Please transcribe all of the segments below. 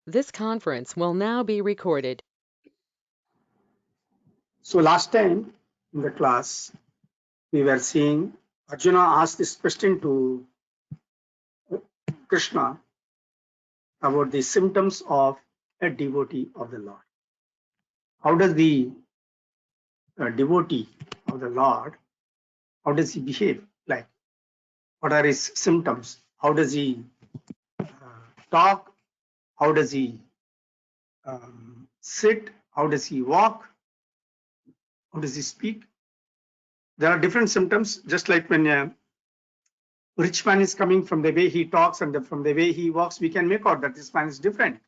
This conference will now be recorded. So last time in the class, we were seeing Arjuna asked this question to Krishna about the symptoms of a devotee of the Lord. How does the devotee of the Lord, how does he behave? Like, what are his symptoms? How does he talk? How does he sit? How does he walk? How does he speak? There are different symptoms, just like when a rich man is coming, from the way he talks and from the way he walks, we can make out that this man is different.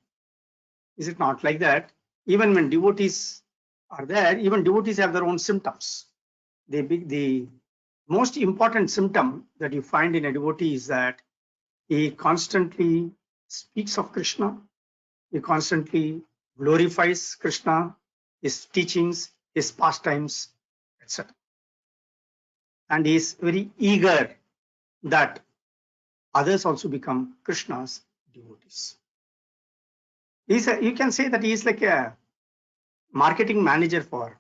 Is it not like that? Even when devotees are there, even devotees have their own symptoms. The most important symptom that you find in a devotee is that he constantly speaks of Krishna, he constantly glorifies Krishna, his teachings, his pastimes, etc. And he is very eager that others also become Krishna's devotees. You can say that he is like a marketing manager for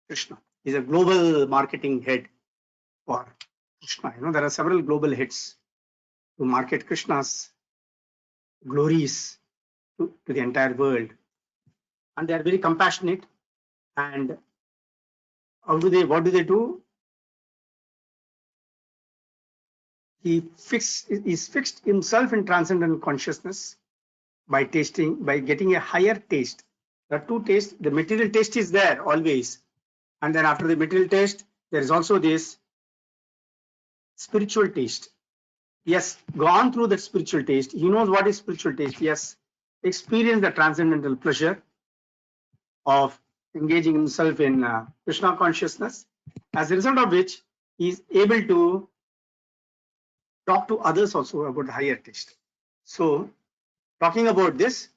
Krishna. He's a global marketing head for Krishna. You know, there are several global heads to market Krishna's glories to the entire world. And they are very compassionate. And what do they do? He's fixed himself in transcendental consciousness by getting a higher taste. There are two tastes. The material taste is there always. And then after the material taste, there is also this spiritual taste. He has gone through that spiritual taste. He knows what is spiritual taste. He has experienced the transcendental pleasure of engaging himself in Krishna consciousness, as a result of which he is able to talk to others also about the higher taste. So, talking about this,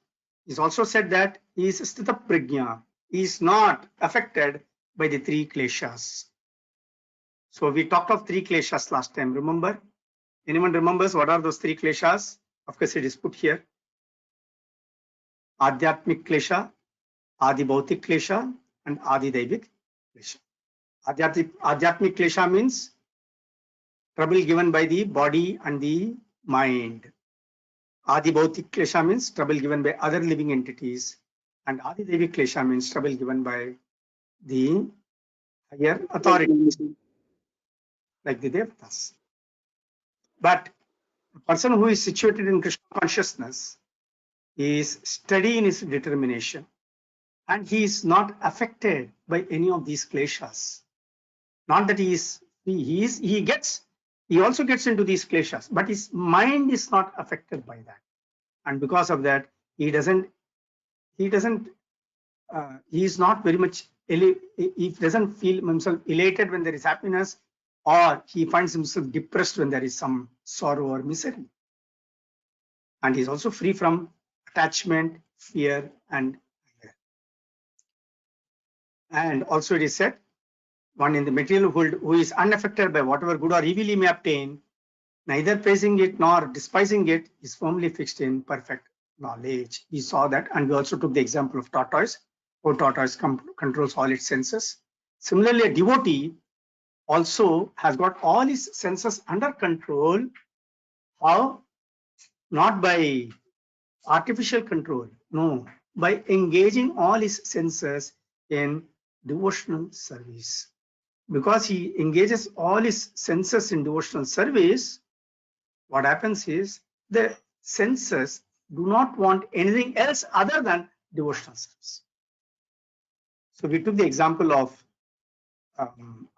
he's also said that he is sthita prajna. He is not affected by the three kleshas. So, we talked of three kleshas last time, remember? Anyone remembers what are those three kleshas? Of course, it is put here. Adhyatmik klesha, Adi Bhautik klesha, and Adi Daivik klesha. Adhyatmik klesha means trouble given by the body and the mind. Adi Bhautik klesha means trouble given by other living entities. And Adi Daivik klesha means trouble given by the higher authorities, like the Devatas. But a person who is situated in Krishna consciousness is steady in his determination, and he is not affected by any of these kleshas. Not that he also gets into these kleshas, but his mind is not affected by that, and because of that, he is not very much, he doesn't feel himself elated when there is happiness, or he finds himself depressed when there is some sorrow or misery. And he is also free from attachment, fear, and anger. And also it is said, one in the material world who is unaffected by whatever good or evil he may obtain, neither praising it nor despising it, is firmly fixed in perfect knowledge. We saw that, and we also took the example of tortoise, how tortoise controls all its senses. Similarly, a devotee also has got all his senses under control. How? Not by artificial control, no, by engaging all his senses in devotional service. Because he engages all his senses in devotional service, what happens is the senses do not want anything else other than devotional service. So we took the example of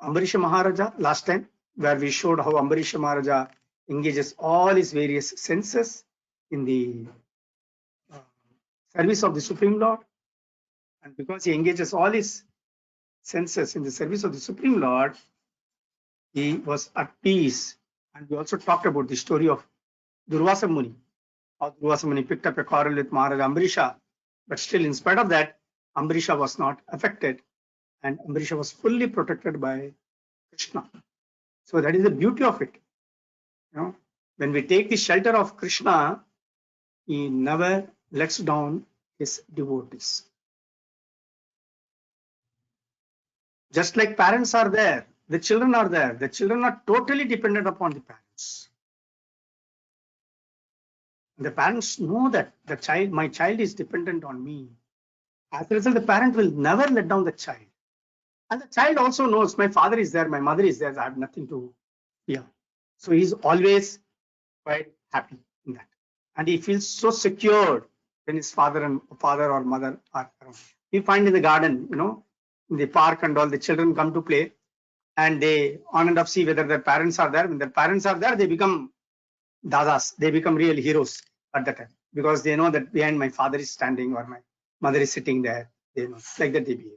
Ambarisha Maharaja last time, where we showed how Ambarisha Maharaja engages all his various senses in the service of the Supreme Lord. And because he engages all his senses in the service of the Supreme Lord, he was at peace. And we also talked about the story of Durvasa Muni. How Durvasa Muni picked up a quarrel with Maharaja Ambarisha, but still, in spite of that, Ambarisha was not affected, and Ambarisha was fully protected by Krishna. So that is the beauty of it. You know, when we take the shelter of Krishna, he never lets down his devotees. Just like parents are there, the children are there. The children are totally dependent upon the parents. The parents know that my child is dependent on me. As a result, the parent will never let down the child. And the child also knows my father is there, my mother is there, I have nothing to fear. So he's always quite happy in that. And he feels so secured when his father or mother are around. You find in the garden, in the park and all, the children come to play and they on and off see whether their parents are there. When their parents are there, they become dadas, they become real heroes at that time, because they know that behind my father is standing or my mother is sitting there. They know, like that they behave.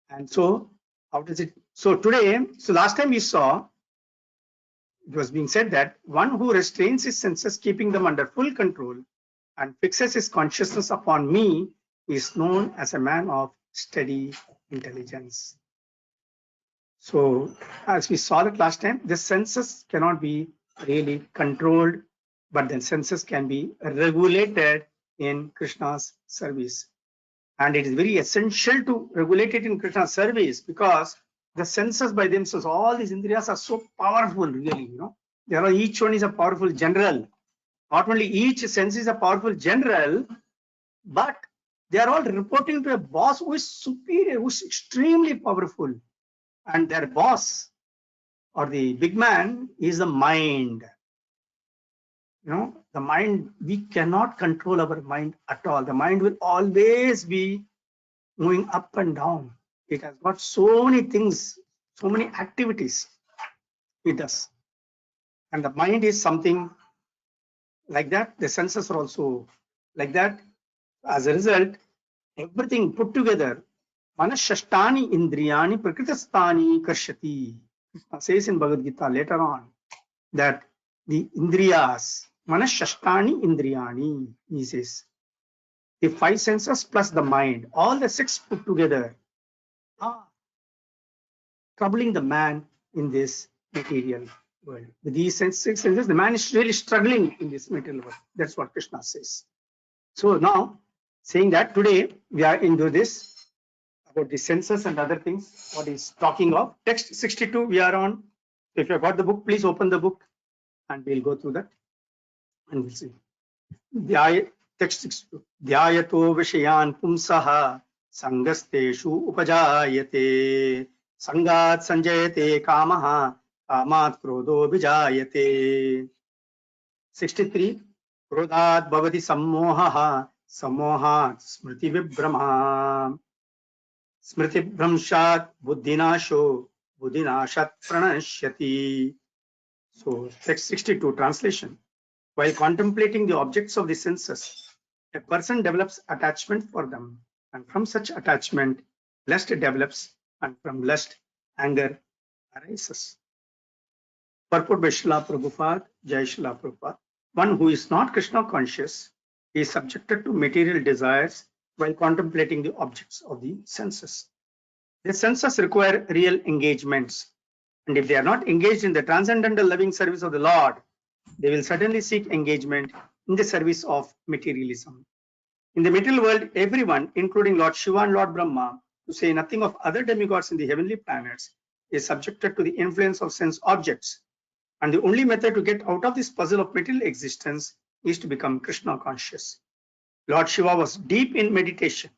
And so how does it? So today, last time we saw, it was being said that one who restrains his senses, keeping them under full control, and fixes his consciousness upon me is known as a man of steady intelligence. So as we saw that last time, the senses cannot be really controlled, but the senses can be regulated in Krishna's service. And it is very essential to regulate it in Krishna's service, because the senses by themselves, all these indriyas are so powerful, really. Each one is a powerful general. Not only each sense is a powerful general, but they are all reporting to a boss who is superior, who is extremely powerful. And their boss, or the big man, is the mind. The mind, we cannot control our mind at all. The mind will always be moving up and down. It has got so many things, so many activities it does. And the mind is something like that. The senses are also like that. As a result, everything put together, manashashtani indriyani prakritastani karshati. Krishna says in Bhagavad Gita later on that the indriyas, manashashtani indriyani, he says, the 5 senses plus the mind, all the 6 put together are troubling the man in this material world. With these 6 senses, the man is really struggling in this material world. That's what Krishna says. So now, saying that today we are into this about the senses and other things, what he's talking of. Text 62 we are on. If you have got the book, please open the book and we'll go through that and we'll see. Text 62. Dhyayato vishayan pumsaha sangasteshu upajayate sangat sanjayate kamaha kamat krodho vijayate. 63. Krodhat bhavati sammohaha sammohat smriti vibhrama smriti bhramshat buddhinasho buddhinashat pranashyati. So text 62 translation. While contemplating the objects of the senses, a person develops attachment for them, and from such attachment, lust develops, and from lust, anger arises. Purport by Srila Prabhupada, Jai Srila Prabhupada. One who is not Krishna conscious is subjected to material desires while contemplating the objects of the senses. The senses require real engagements, and if they are not engaged in the transcendental loving service of the Lord, they will certainly seek engagement in the service of materialism. In the material world, everyone, including Lord Shiva and Lord Brahma, to say nothing of other demigods in the heavenly planets, is subjected to the influence of sense objects. And the only method to get out of this puzzle of material existence is to become Krishna conscious. Lord Shiva was deep in meditation,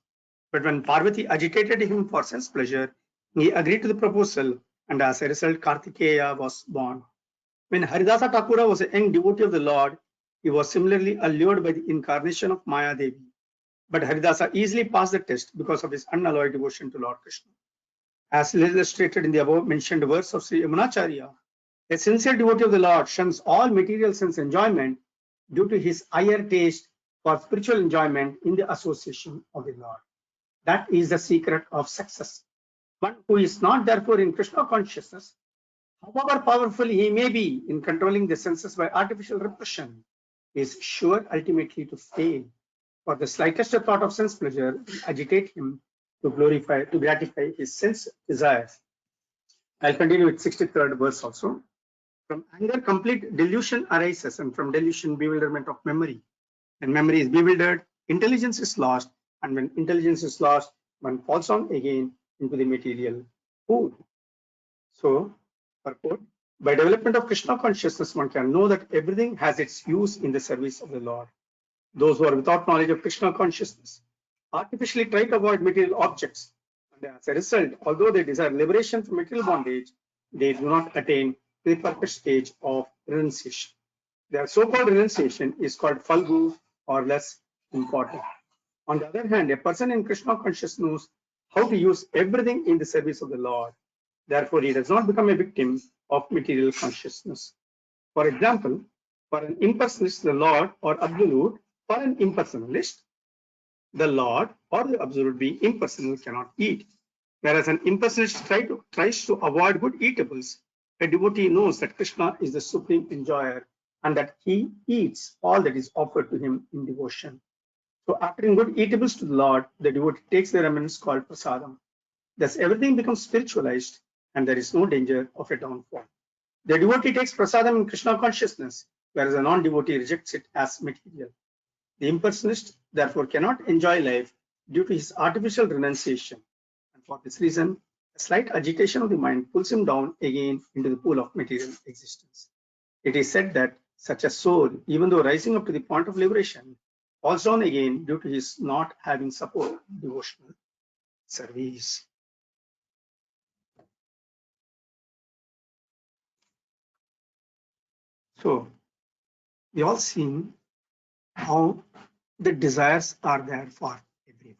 but when Parvati agitated him for sense pleasure, he agreed to the proposal, and as a result, Kartikeya was born. When Haridasa Thakura was a young devotee of the Lord, he was similarly allured by the incarnation of Maya Devi. But Haridasa easily passed the test because of his unalloyed devotion to Lord Krishna. As illustrated in the above mentioned verse of Sri Yamunacharya, a sincere devotee of the Lord shuns all material sense enjoyment due to his higher taste for spiritual enjoyment in the association of the Lord. That is the secret of success. One who is not therefore in Krishna consciousness, however powerful he may be in controlling the senses by artificial repression, is sure ultimately to fail, for the slightest thought of sense pleasure will agitate him to gratify his sense desires. I'll continue with 63rd verse also. From anger, complete delusion arises, and from delusion, bewilderment of memory. And memory is bewildered, intelligence is lost, and when intelligence is lost, one falls down again into the material pool. So, purport, by development of Krishna consciousness, one can know that everything has its use in the service of the Lord. Those who are without knowledge of Krishna consciousness artificially try to avoid material objects, and as a result, although they desire liberation from material bondage, they do not attain the perfect stage of renunciation. Their so-called renunciation is called falgu or less important. On the other hand, a person in Krishna consciousness knows how to use everything in the service of the Lord. Therefore, he does not become a victim of material consciousness. For example, for an impersonalist, the Lord or absolute, for an impersonalist, the Lord or the absolute being impersonal cannot eat. Whereas an impersonalist tries to avoid good eatables, a devotee knows that Krishna is the supreme enjoyer and that he eats all that is offered to him in devotion. So offering good eatables to the Lord, the devotee takes the remnants called prasadam. Thus everything becomes spiritualized and there is no danger of a downfall. The devotee takes prasadam in Krishna consciousness, whereas a non-devotee rejects it as material. The impersonalist therefore cannot enjoy life due to his artificial renunciation. And for this reason, a slight agitation of the mind pulls him down again into the pool of material existence. It is said that such a soul, even though rising up to the point of liberation, falls down again due to his not having support devotional service. So we all seen how the desires are there for everyone.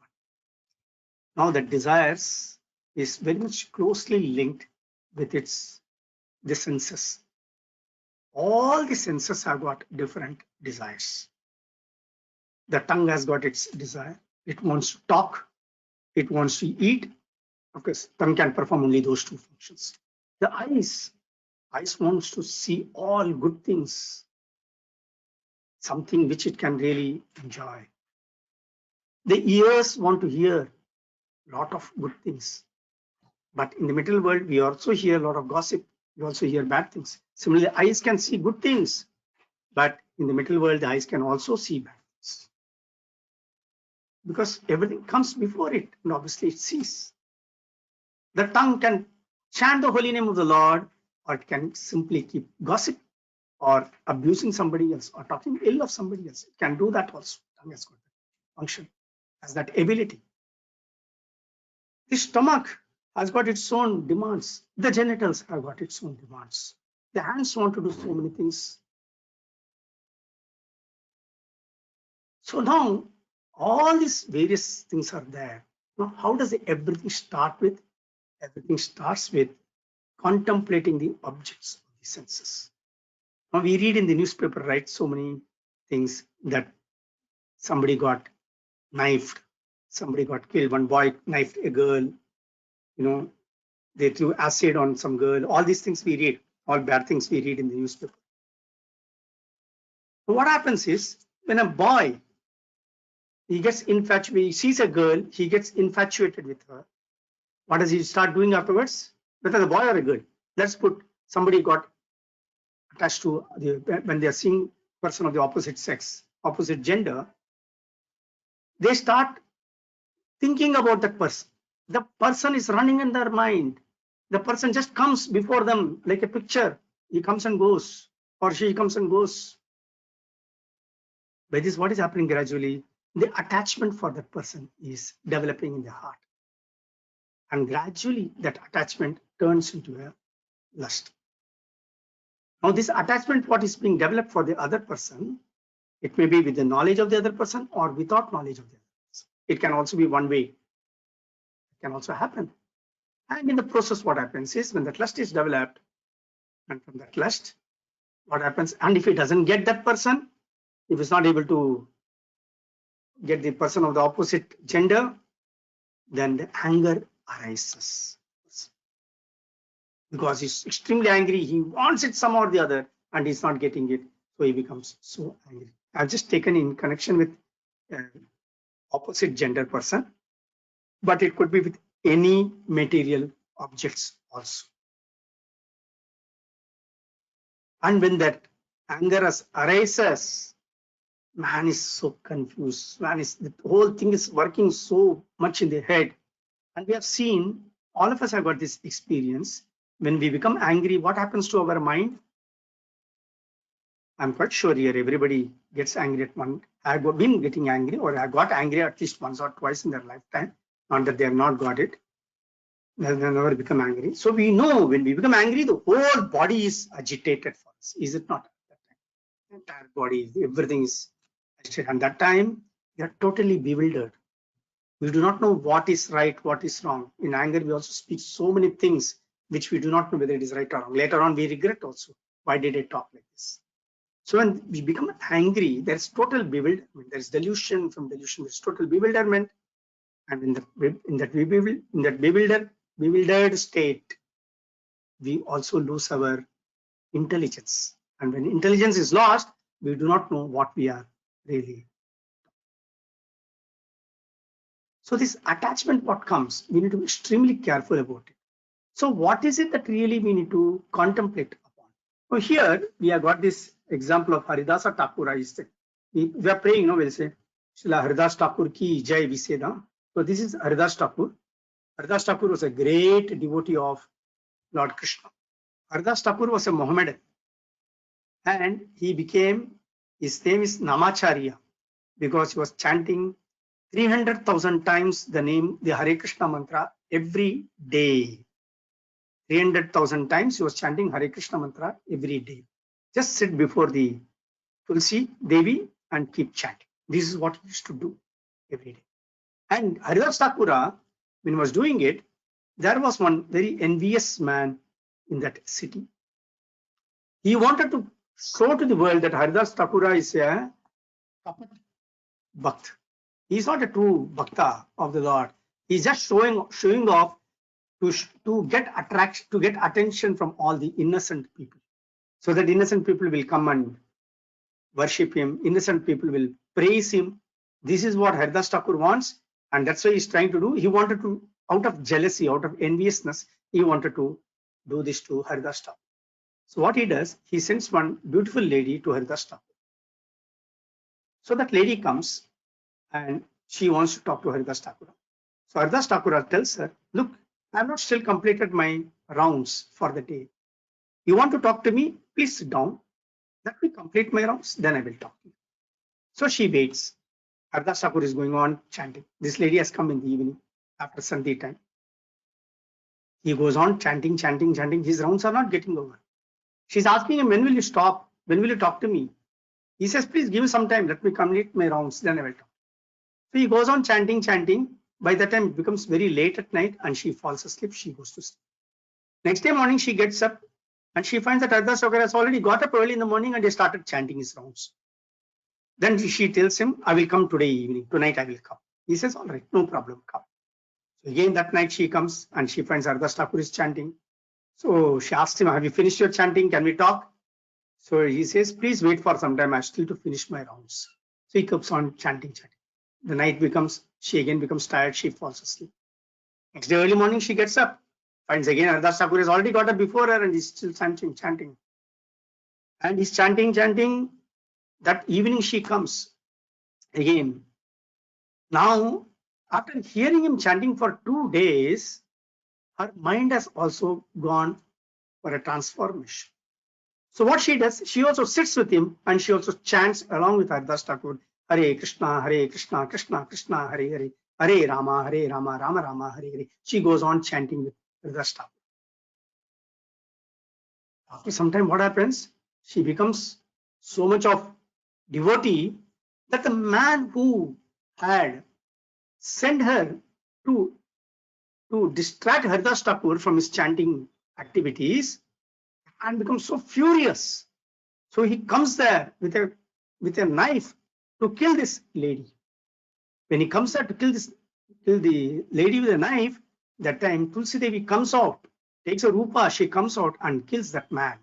Now the desires is very much closely linked with the senses. All the senses have got different desires. The tongue has got its desire. It wants to talk. It wants to eat. Of course, tongue can perform only those two functions. The eyes wants to see all good things, something which it can really enjoy. The ears want to hear a lot of good things. But in the material world, we also hear a lot of gossip. We also hear bad things. Similarly, eyes can see good things, but in the material world, the eyes can also see bad things. Because everything comes before it, and obviously it sees. The tongue can chant the holy name of the Lord, or it can simply keep gossip, or abusing somebody else, or talking ill of somebody else. It can do that also. Tongue has got that function, has that ability. The stomach has got its own demands. The genitals have got its own demands. The hands want to do so many things. So now all these various things are there. Now, how does everything start with? Everything starts with contemplating the objects of the senses. Now we read in the newspaper, right, so many things that somebody got knifed, somebody got killed, one boy knifed a girl, they threw acid on some girl. All these things we read, all bad things we read in the newspaper. But what happens is when a boy, he gets infatuated, he sees a girl, he gets infatuated with her. What does he start doing afterwards? Whether the boy or a girl, let's put somebody got attached to when they are seeing person of the opposite sex, opposite gender, they start thinking about that person. The person is running in their mind. The person just comes before them like a picture. He comes and goes, or she comes and goes. By this, what is happening gradually? The attachment for that person is developing in the heart. And gradually that attachment turns into a lust. Now this attachment, what is being developed for the other person, it may be with the knowledge of the other person or without knowledge of the other person. It can also be one way. It can also happen. And in the process, what happens is when that lust is developed, and from that lust, what happens? And if he doesn't get that person, if he's not able to get the person of the opposite gender, then the anger arises. Because he's extremely angry, he wants it somehow or the other, and he's not getting it, so he becomes so angry. I've just taken in connection with opposite gender person, but it could be with any material objects also. And when that anger arises, Man is so confused. The whole thing is working so much in the head. And we have seen, all of us have got this experience. When we become angry, what happens to our mind? I'm quite sure here everybody gets angry at one. I've been getting angry, or I got angry at least once or twice in their lifetime. Not that they have not got it. They have never become angry. So we know when we become angry, the whole body is agitated for us. Is it not? The entire body, everything is agitated. And that time, we are totally bewildered. We do not know what is right, what is wrong. In anger, we also speak so many things which we do not know whether it is right or wrong. Later on, we regret also. Why did I talk like this? So when we become angry, there's total bewilderment. There's delusion from delusion. There's total bewilderment, and in that bewildered state, we also lose our intelligence. And when intelligence is lost, we do not know what we are really. So this attachment, what comes, we need to be extremely careful about it. So what is it that really we need to contemplate upon? So here we have got this example of Haridasa Thakur. We are praying, we'll say, Srila Haridas Thakur ki jai, we say, no? So this is Haridas Thakur. Haridas Thakur was a great devotee of Lord Krishna. Haridas Thakur was a Mohammedan, and his name is Namacharya, because he was chanting 300,000 times the Hare Krishna mantra every day. 300,000 times he was chanting Hare Krishna mantra every day. Just sit before the Tulsi Devi and keep chanting. This is what he used to do every day. And Haridas Thakura, when he was doing it, there was one very envious man in that city. He wanted to show to the world that Haridas Thakura is a Kapat Bhakt. He is not a true Bhakta of the Lord. He is just showing off to get attention from all the innocent people, so that innocent people will come and worship him. Innocent people will praise him. This is what Haridas Thakur wants, and that's why he's trying to do. He wanted to, out of jealousy, out of enviousness, he wanted to do this to Haridas Thakur. So what he does, he sends one beautiful lady to Haridas Thakur. So that lady comes and she wants to talk to Haridas Thakur. So Haridas Thakur tells her, look, I have not still completed my rounds for the day. You want to talk to me? Please sit down. Let me complete my rounds, then I will talk to you. So she waits. Haridas Thakur is going on chanting. This lady has come in the evening after Sandhi time. He goes on chanting. His rounds are not getting over. She's asking him, when will you stop? When will you talk to me? He says, please give me some time. Let me complete my rounds, then I will talk. So he goes on chanting. By the time it becomes very late at night and she falls asleep, she goes to sleep. Next day morning, she gets up and she finds that Haridas Thakur has already got up early in the morning and he started chanting his rounds. Then she tells him, I will come today evening. Tonight I will come. He says, all right, no problem, come. So again that night she comes and she finds Haridas Thakur is chanting. So she asks him, have you finished your chanting? Can we talk? So he says, please wait for some time. I still to finish my rounds. So he keeps on chanting. The night she again becomes tired. She falls asleep. Next day early morning, she gets up, finds again Haridas Thakur has already got up before her and he's still chanting. And he's chanting. That evening she comes again. Now, after hearing him chanting for 2 days, her mind has also gone for a transformation. So what she does, she also sits with him and she also chants along with Haridas Thakur, Hare Krishna, Krishna Krishna, Hare Hare, Hare Rama, Rama Rama, Hare Hare. She goes on chanting with Haridas Thakur. After some time, what happens? She becomes so much of devotee that the man who had sent her to distract Haridas Thakur from his chanting activities and becomes so furious. So he comes there with a knife to kill this lady. When he comes there to kill the lady with a knife, that time Tulsi Devi comes out, takes a rupa, she comes out and kills that man.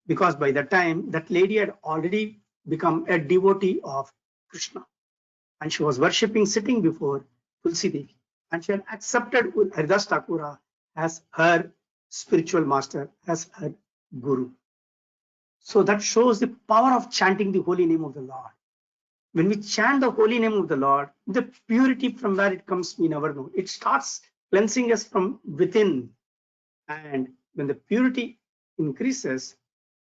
Because by that time, that lady had already become a devotee of Krishna. And she was worshipping, sitting before Tulsi Devi. And she had accepted Haridas Thakur as her spiritual master, as her guru. So that shows the power of chanting the holy name of the Lord. when we chant the holy name of the Lord, the purity from where it comes, we never know. It starts cleansing us from within. And when the purity increases,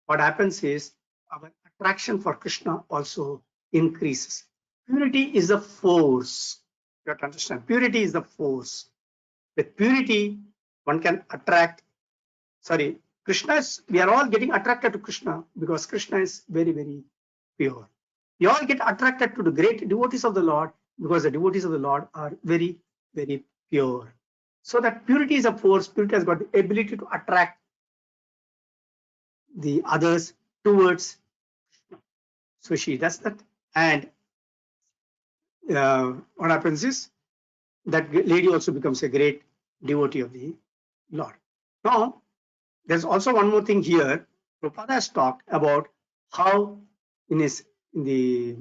what happens is our attraction for Krishna also increases. Purity is a force. You have to understand. Purity is the force. With purity, one can attract. Sorry, Krishna is. We are all getting attracted to Krishna because Krishna is very, very pure. We all get attracted to the great devotees of the Lord because the devotees of the Lord are very, very pure. So that purity is a force. Purity has got the ability to attract the others towards. So she does that, and what happens is that lady also becomes a great devotee of the Lord. Now, there's also one more thing here. Prabhupada has talked about how in the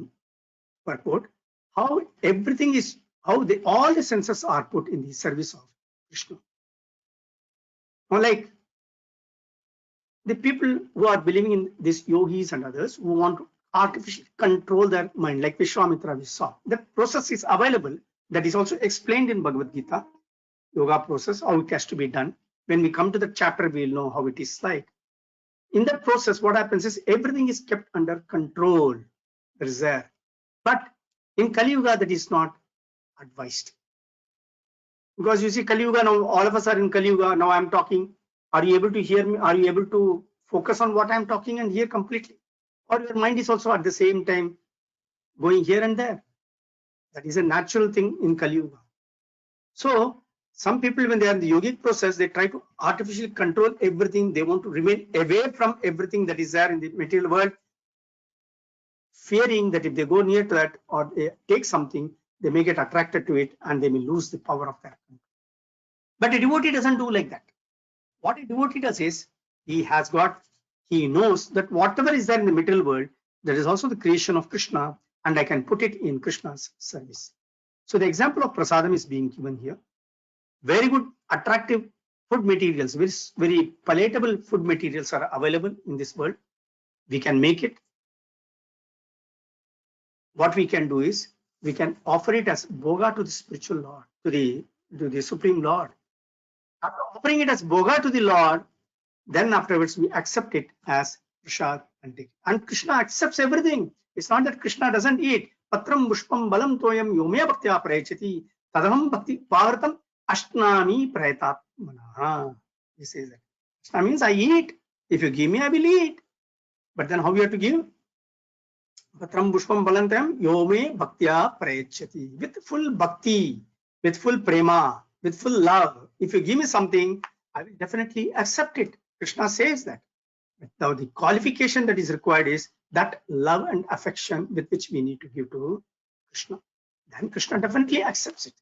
purport, how everything is, how all the senses are put in the service of Krishna. Now, like the people who are believing in these yogis and others who want to artificially control their mind, like Vishwamitra we saw, that process is available. That is also explained in Bhagavad Gita, yoga process, how it has to be done. When we come to the chapter, we'll know how it is like. In that process, what happens is everything is kept under control. That is there. But in Kali Yuga, that is not advised. Because you see, Kali Yuga, now all of us are in Kali Yuga. Now I'm talking. Are you able to hear me? Are you able to focus on what I'm talking and hear completely? Or your mind is also at the same time going here and there? That is a natural thing in Kali Yuga. So some people, when they are in the yogic process, they try to artificially control everything. They want to remain away from everything that is there in the material world, fearing that if they go near to that or they take something, they may get attracted to it and they may lose the power of that. But a devotee doesn't do like that. What a devotee does is he knows that whatever is there in the material world, that is also the creation of Krishna, and I can put it in Krishna's service. So the example of prasadam is being given here. Very good, attractive food materials, very palatable food materials are available in this world. We can make it. What we can do is we can offer it as bhoga to the spiritual Lord, to the Supreme Lord. After offering it as bhoga to the Lord, then afterwards we accept it as prasad and take. And Krishna accepts everything. It's not that Krishna doesn't eat. Patram pushpam balam toyam yomya bhaktya prayachati tadaham bhakti pavartam ashnami prayatatmana. He says that. That means I eat. If you give me, I will eat. But then how you have to give? Patram pushpam balam toyam yome bhaktya prayachati. With full bhakti, with full prema, with full love. If you give me something, I will definitely accept it. Krishna says that. Now the qualification that is required is that love and affection with which we need to give to Krishna. Then Krishna definitely accepts it.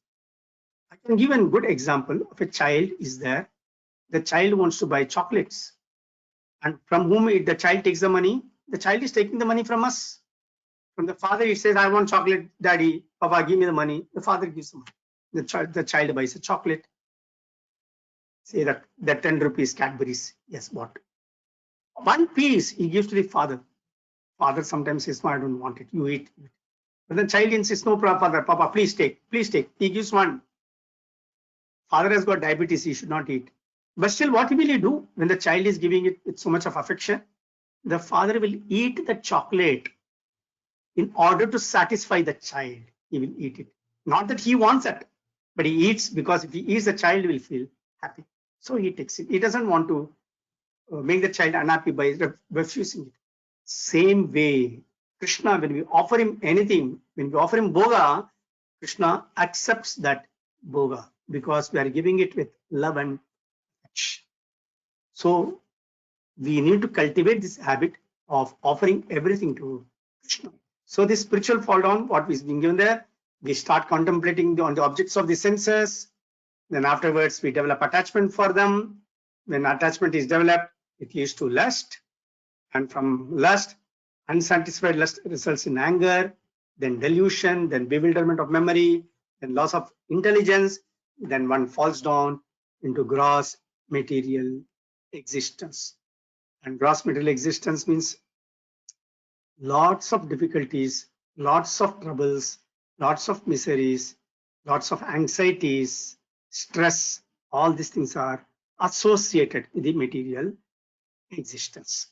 I can give a good example of a child is there. The child wants to buy chocolates. And from whom the child takes the money? The child is taking the money from us. From the father, he says, I want chocolate, daddy, papa, give me the money. The father gives the money. The child buys a chocolate. Say that 10 rupees Cadbury's. Yes, what? One piece he gives to the father. Father sometimes says, no, I don't want it. You eat. But the child insists, no, father, papa, please take, please take. He gives one. Father has got diabetes, he should not eat. But still, what will he do when the child is giving it with so much of affection? The father will eat the chocolate in order to satisfy the child. He will eat it. Not that he wants it, but he eats because if he eats, the child will feel happy. So he takes it. He doesn't want to make the child unhappy by refusing it. Same way, Krishna, when we offer him anything, when we offer him bhoga, Krishna accepts that bhoga because we are giving it with love and affection. So we need to cultivate this habit of offering everything to Krishna. So this spiritual fall down, what is being given there, we start contemplating on the objects of the senses. Then afterwards, we develop attachment for them. When attachment is developed, it leads to lust. And from lust, unsatisfied lust results in anger, then delusion, then bewilderment of memory, then loss of intelligence. Then one falls down into gross material existence. And gross material existence means lots of difficulties lots of troubles, lots of miseries, lots of anxieties, stress, all these things are associated with the material existence.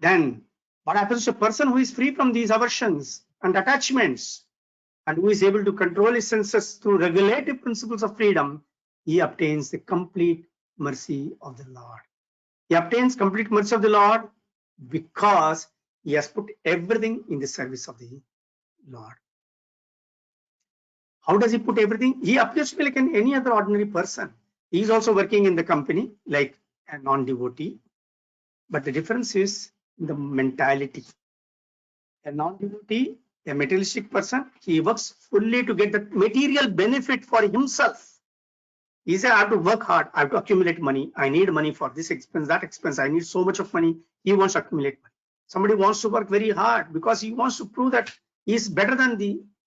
Then what happens to a person who is free from these aversions and attachments and who is able to control his senses through regulative principles of freedom? He obtains the complete mercy of the Lord. He obtains complete mercy of the Lord because he has put everything in the service of the Lord. How does he put everything? He appears to be like any other ordinary person. He is also working in the company like a non-devotee. But the difference is in the mentality. A non-devotee, a materialistic person, he works fully to get the material benefit for himself. He says, I have to work hard. I have to accumulate money. I need money for this expense, that expense. I need so much of money. He wants to accumulate money. Somebody wants to work very hard because he wants to prove that he is better than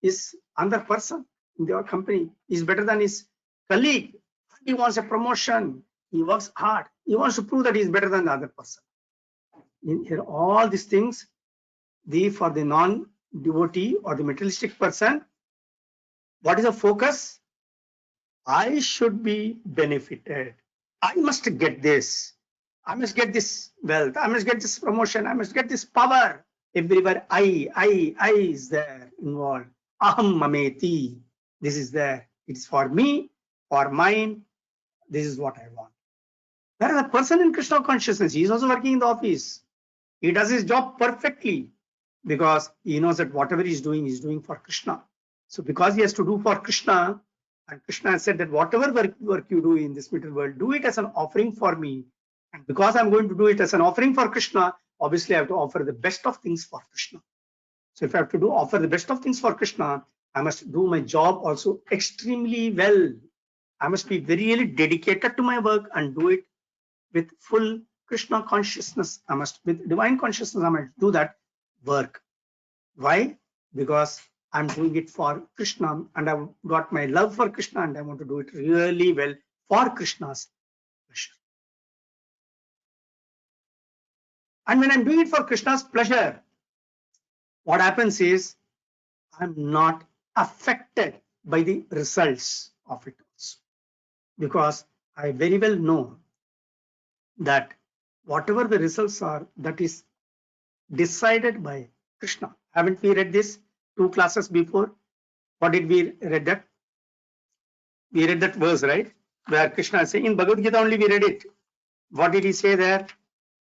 his other person in their company. He is better than his colleague. He wants a promotion. He works hard. He wants to prove that he is better than the other person. In here, all these things, for the non-devotee or the materialistic person, what is the focus? I should be benefited. I must get this. I must get this wealth. I must get this promotion. I must get this power. Everywhere I is there involved. Aham mameti. This is there. It's for me, for mine. This is what I want. Whereas a person in Krishna consciousness, he is also working in the office. He does his job perfectly because he knows that whatever he's doing for Krishna. So because he has to do for Krishna, and Krishna has said that whatever work you do in this material world, do it as an offering for me. And because I'm going to do it as an offering for Krishna, obviously I have to offer the best of things for Krishna. So if I have to offer the best of things for Krishna, I must do my job also extremely well. I must be very really dedicated to my work and do it with full Krishna consciousness. With divine consciousness, I must do that work. Why? Because I'm doing it for Krishna and I've got my love for Krishna and I want to do it really well for Krishna's pleasure. And when I'm doing it for Krishna's pleasure, what happens is I'm not affected by the results of it also. Because I very well know that whatever the results are, that is decided by Krishna. Haven't we read this 2 classes before? What did we read that? We read that verse, right? Where Krishna is saying, in Bhagavad Gita only we read it. What did he say there?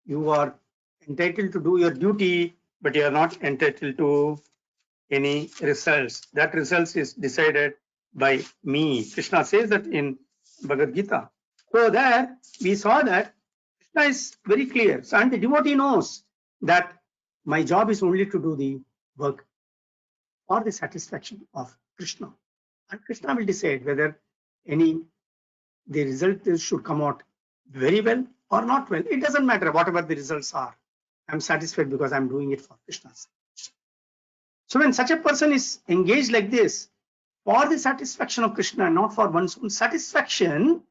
You are entitled to do your duty, but you are not entitled to any results. That results is decided by me. Krishna says that in Bhagavad Gita. So there we saw that Krishna is very clear. So, and the devotee knows that my job is only to do the work for the satisfaction of Krishna. And Krishna will decide whether the result should come out very well or not well. It doesn't matter whatever the results are. I'm satisfied because I'm doing it for Krishna's. So when such a person is engaged like this for the satisfaction of Krishna, not for one's own satisfaction,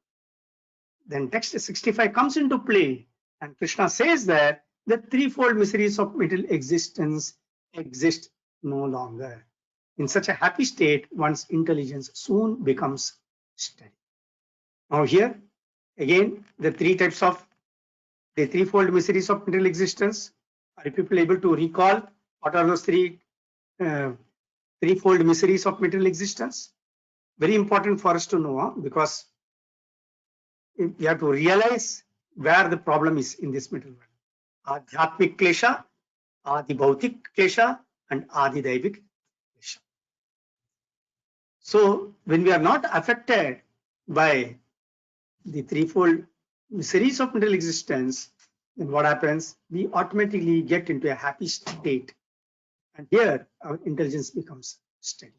then text 65 comes into play. And Krishna says that the threefold miseries of material existence exist no longer. In such a happy state, one's intelligence soon becomes steady. Now here, again, the threefold miseries of material existence. Are people able to recall what are those threefold miseries of material existence? Very important for us to know, because we have to realize where the problem is in this material world. Adhyatmik klesha, Adi Bhautik klesha, and Adi Daivik klesha. So when we are not affected by the threefold miseries of material existence, then what happens? We automatically get into a happy state. And here our intelligence becomes steady.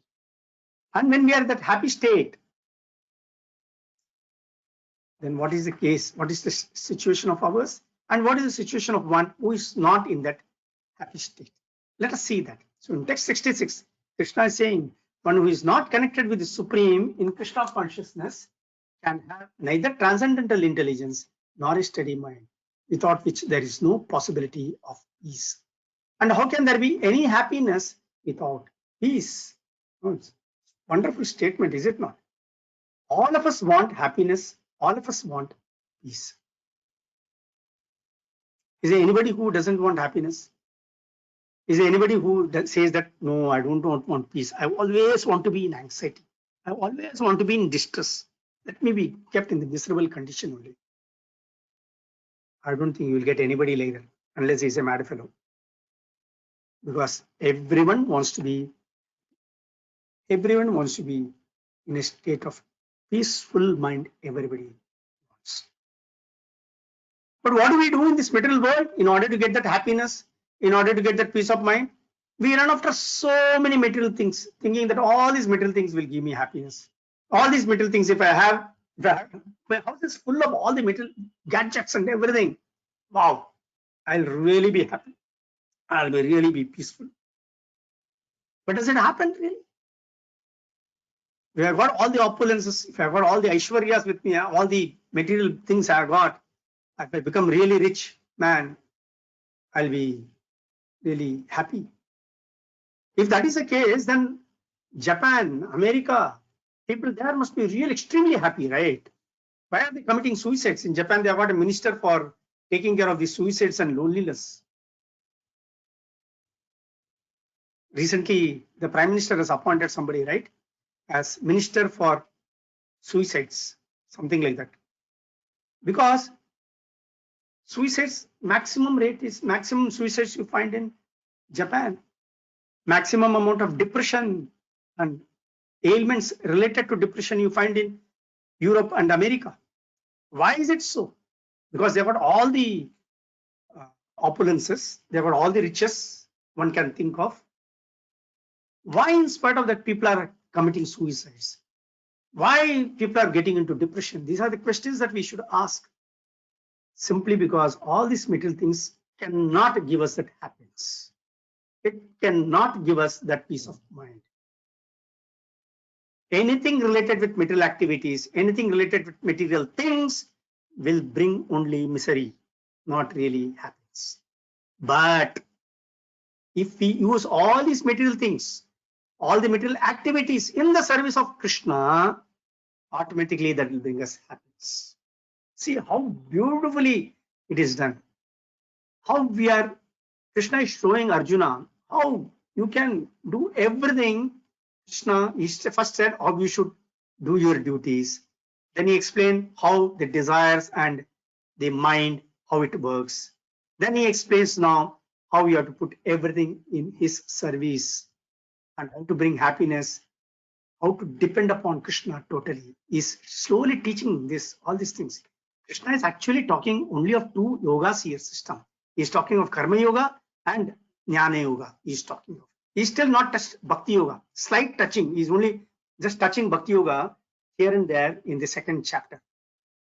And when we are in that happy state, then what is the case? What is the situation of ours? And what is the situation of one who is not in that happy state? Let us see that. So in text 66, Krishna is saying, one who is not connected with the Supreme in Krishna consciousness can have neither transcendental intelligence nor a steady mind, without which there is no possibility of peace. And how can there be any happiness without peace. Oh, it's a wonderful statement, is it not? All of us want happiness. All of us want peace. Is there anybody who doesn't want happiness? Is there anybody who says that, no, I don't want peace. I always want to be in anxiety. I always want to be in distress. Let me be kept in the miserable condition only. I don't think you will get anybody like that unless he's a mad fellow. Because everyone wants to be in a state of peaceful mind. Everybody wants. But what do we do in this material world in order to get that happiness, in order to get that peace of mind? We run after so many material things, thinking that all these material things will give me happiness. All these material things, if I have, my house is full of all the material gadgets and everything. Wow, I'll really be happy. I'll really be peaceful. But does it happen really? We have got all the opulences, if I've got all the Aishwaryas with me, all the material things I've got, if I become really rich man, I'll be really happy. If that is the case, then Japan, America, people there must be really extremely happy, right? Why are they committing suicides? In Japan, they have got a minister for taking care of the suicides and loneliness. Recently, the Prime Minister has appointed somebody, right, as Minister for Suicides, something like that. Because suicides, maximum suicides you find in Japan. Maximum amount of depression and ailments related to depression you find in Europe and America. Why is it so? Because they've got all the opulences, they've got all the riches one can think of. Why, in spite of that, people are committing suicides? Why people are getting into depression? These are the questions that we should ask. Simply because all these material things cannot give us that happiness. It cannot give us that peace of mind. Anything related with material activities, anything related with material things will bring only misery, not really happiness. But if we use all these material things, all the material activities in the service of Krishna, automatically that will bring us happiness. See how beautifully it is done. How Krishna is showing Arjuna how you can do everything. Krishna, he first said how you should do your duties. Then he explained how the desires and the mind, how it works. Then he explains now how you have to put everything in his service and how to bring happiness, how to depend upon Krishna totally. He's slowly teaching all these things. Krishna is actually talking only of two yogas here system. He's talking of Karma Yoga and Jnana Yoga. He's talking of. He's still not touched Bhakti Yoga. Slight touching. He's only just touching Bhakti Yoga here and there in the second chapter.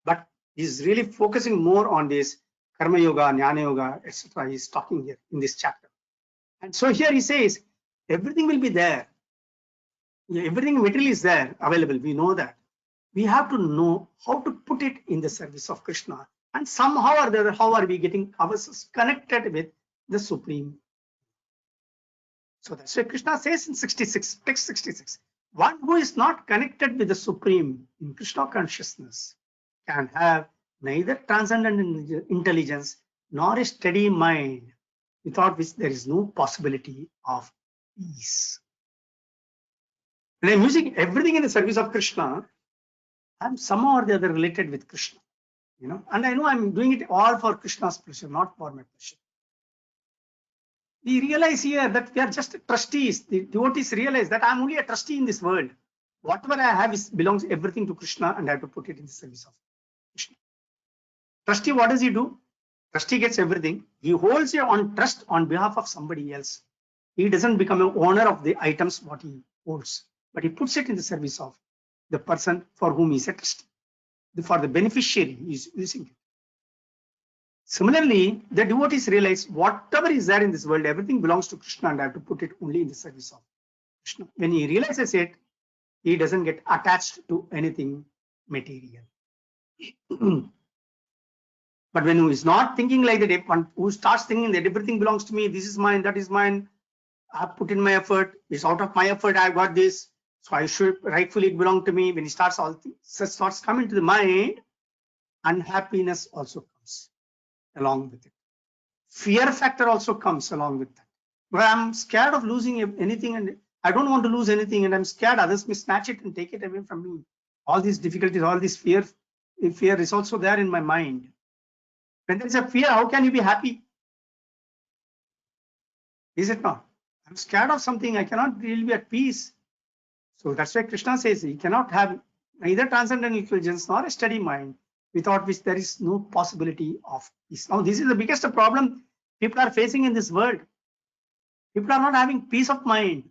But he's really focusing more on this Karma Yoga, Jnana Yoga, etc. He's talking here in this chapter. And so here he says, everything will be there. Everything material is there, available. We know that. We have to know how to put it in the service of Krishna. And somehow or the other, how are we getting ourselves connected with the Supreme? So that's why Krishna says in text 66, one who is not connected with the Supreme in Krishna consciousness can have neither transcendent intelligence nor a steady mind, without which there is no possibility of peace. When I'm using everything in the service of Krishna, I'm somehow or the other related with Krishna, and I know I'm doing it all for Krishna's pleasure, not for my pleasure. We realize here that we are just trustees. The devotees realize that I'm only a trustee in this world. Whatever I have belongs everything to Krishna, and I have to put it in the service of Krishna. Trustee, what does he do? Trustee gets everything. He holds it on trust on behalf of somebody else. He doesn't become an owner of the items what he holds, but he puts it in the service of the person for whom he is a trustee. For the beneficiary, he is using it. Similarly, the devotees realize whatever is there in this world, everything belongs to Krishna, and I have to put it only in the service of Krishna. When he realizes it, he doesn't get attached to anything material. But when he is not thinking like that, who starts thinking that everything belongs to me, this is mine, that is mine, I've put in my effort. It's out of my effort I've got this. So I should rightfully it belong to me. When he starts all such thoughts come into the mind, unhappiness also comes along with it. Fear factor also comes along with that. But I'm scared of losing anything, and I don't want to lose anything, and I'm scared others may snatch it and take it away from me. All these difficulties, all this fear is also there in my mind. When there is a fear, how can you be happy? Is it not? I'm scared of something, I cannot really be at peace. So that's why Krishna says he cannot have neither transcendental intelligence nor a steady mind, without which there is no possibility of peace. Now, this is the biggest problem people are facing in this world. People are not having peace of mind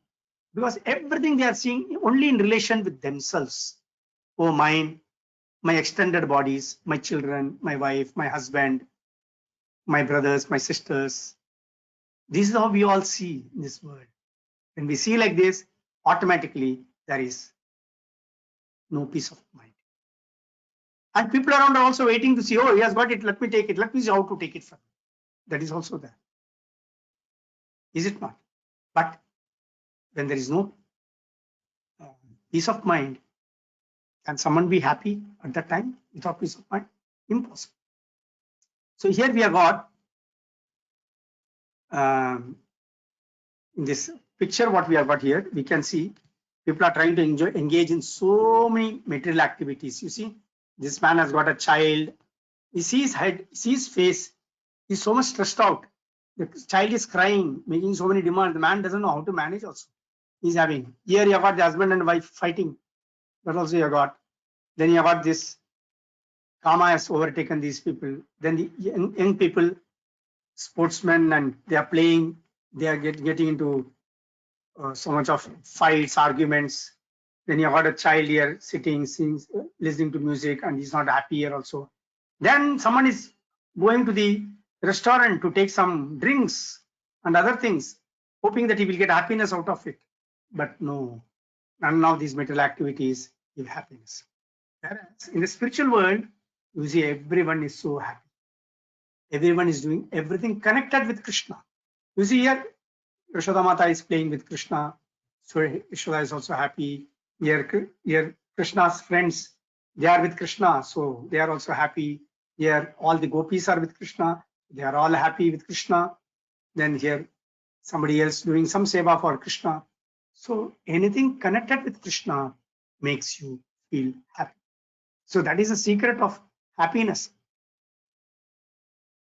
because everything they are seeing only in relation with themselves. Oh, mine, my extended bodies, my children, my wife, my husband, my brothers, my sisters. This is how we all see in this world. When we see like this, automatically there is no peace of mind. And people around are also waiting to see, oh, he has got it, let me take it, let me see how to take it from him. That is also there. Is it not? But when there is no peace of mind, can someone be happy at that time without peace of mind? Impossible. So here we have got in this picture what we have got here, we can see people are trying to engage in so many material activities. You see, this man has got a child. You see his head, see his face. He's so much stressed out. The child is crying, making so many demands. The man doesn't know how to manage also. He's having. Here you have got the husband and wife fighting. That also you have got. Then you have got this. Karma has overtaken these people. Then the young people, sportsmen, and they are playing. They are getting into so much of fights, arguments. Then you have got a child here sitting, singing, listening to music, and he's not happy here also. Then someone is going to the restaurant to take some drinks and other things, hoping that he will get happiness out of it. But no, none of these material activities give happiness. Whereas in the spiritual world, you see everyone is so happy. Everyone is doing everything connected with Krishna. You see here, Yashoda Mata is playing with Krishna. So Yashoda is also happy. Here Krishna's friends, they are with Krishna. So they are also happy. Here all the gopis are with Krishna. They are all happy with Krishna. Then here somebody else doing some seva for Krishna. So anything connected with Krishna makes you feel happy. So that is the secret of happiness.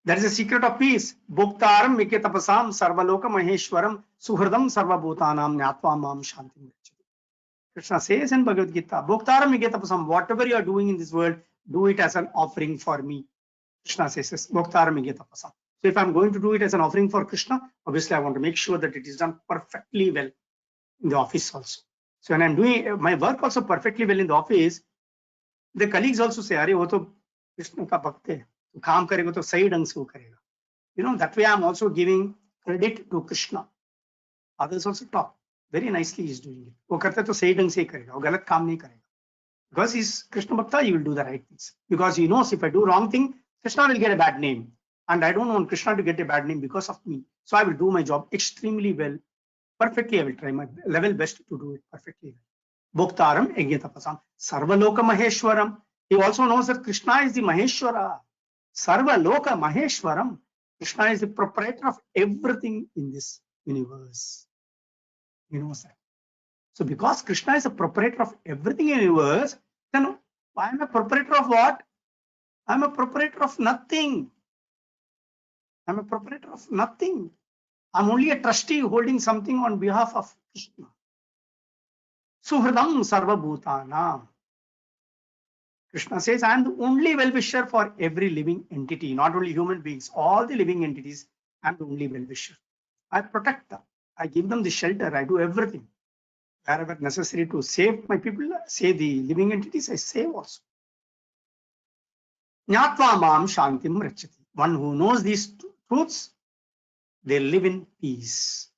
That is the secret of peace. Bhuktaram miketapasam sarvaloka maheshwaram suhridam sarvabhutanam nyatva mam shantim gacchati. Krishna says in Bhagavad Gita, Bhuktaram miketapasam, whatever you are doing in this world, do it as an offering for me. Krishna says, Bhuktaram miketapasam. So if I'm going to do it as an offering for Krishna, obviously I want to make sure that it is done perfectly well in the office also. So when I'm doing my work also perfectly well in the office, the colleagues also say, अरे वो तो कृष्ण का भक्त है, तो काम करेगा तो सही ढंग से वो करेगा. You know, that way I'm also giving credit to Krishna. Others also talk very nicely. He's doing it. वो करता है तो सही ढंग से ही करेगा, वो गलत काम नहीं करेगा. Because he's Krishna Bhakta, he will do the right things. Because he knows if I do wrong thing, Krishna will get a bad name. And I don't want Krishna to get a bad name because of me. So I will do my job extremely well. Perfectly, I will try my level best to do it perfectly well. Bhuktaram Yajnatapasam. Sarvaloka Maheshwaram. He also knows that Krishna is the Maheshwara. Sarvaloka Maheshwaram. Krishna is the proprietor of everything in this universe. He knows that. So because Krishna is a proprietor of everything in the universe, then I am a proprietor of what? I am a proprietor of nothing. I am a proprietor of nothing. I am only a trustee holding something on behalf of Krishna. Suhridam sarva bhutanam. Krishna says, I am the only well-wisher for every living entity, not only human beings, all the living entities, I am the only well-wisher. I protect them. I give them the shelter. I do everything. Wherever necessary to save my people, save the living entities, I save also. Nyatva mam shantim rachati. One who knows these truths, they live in peace.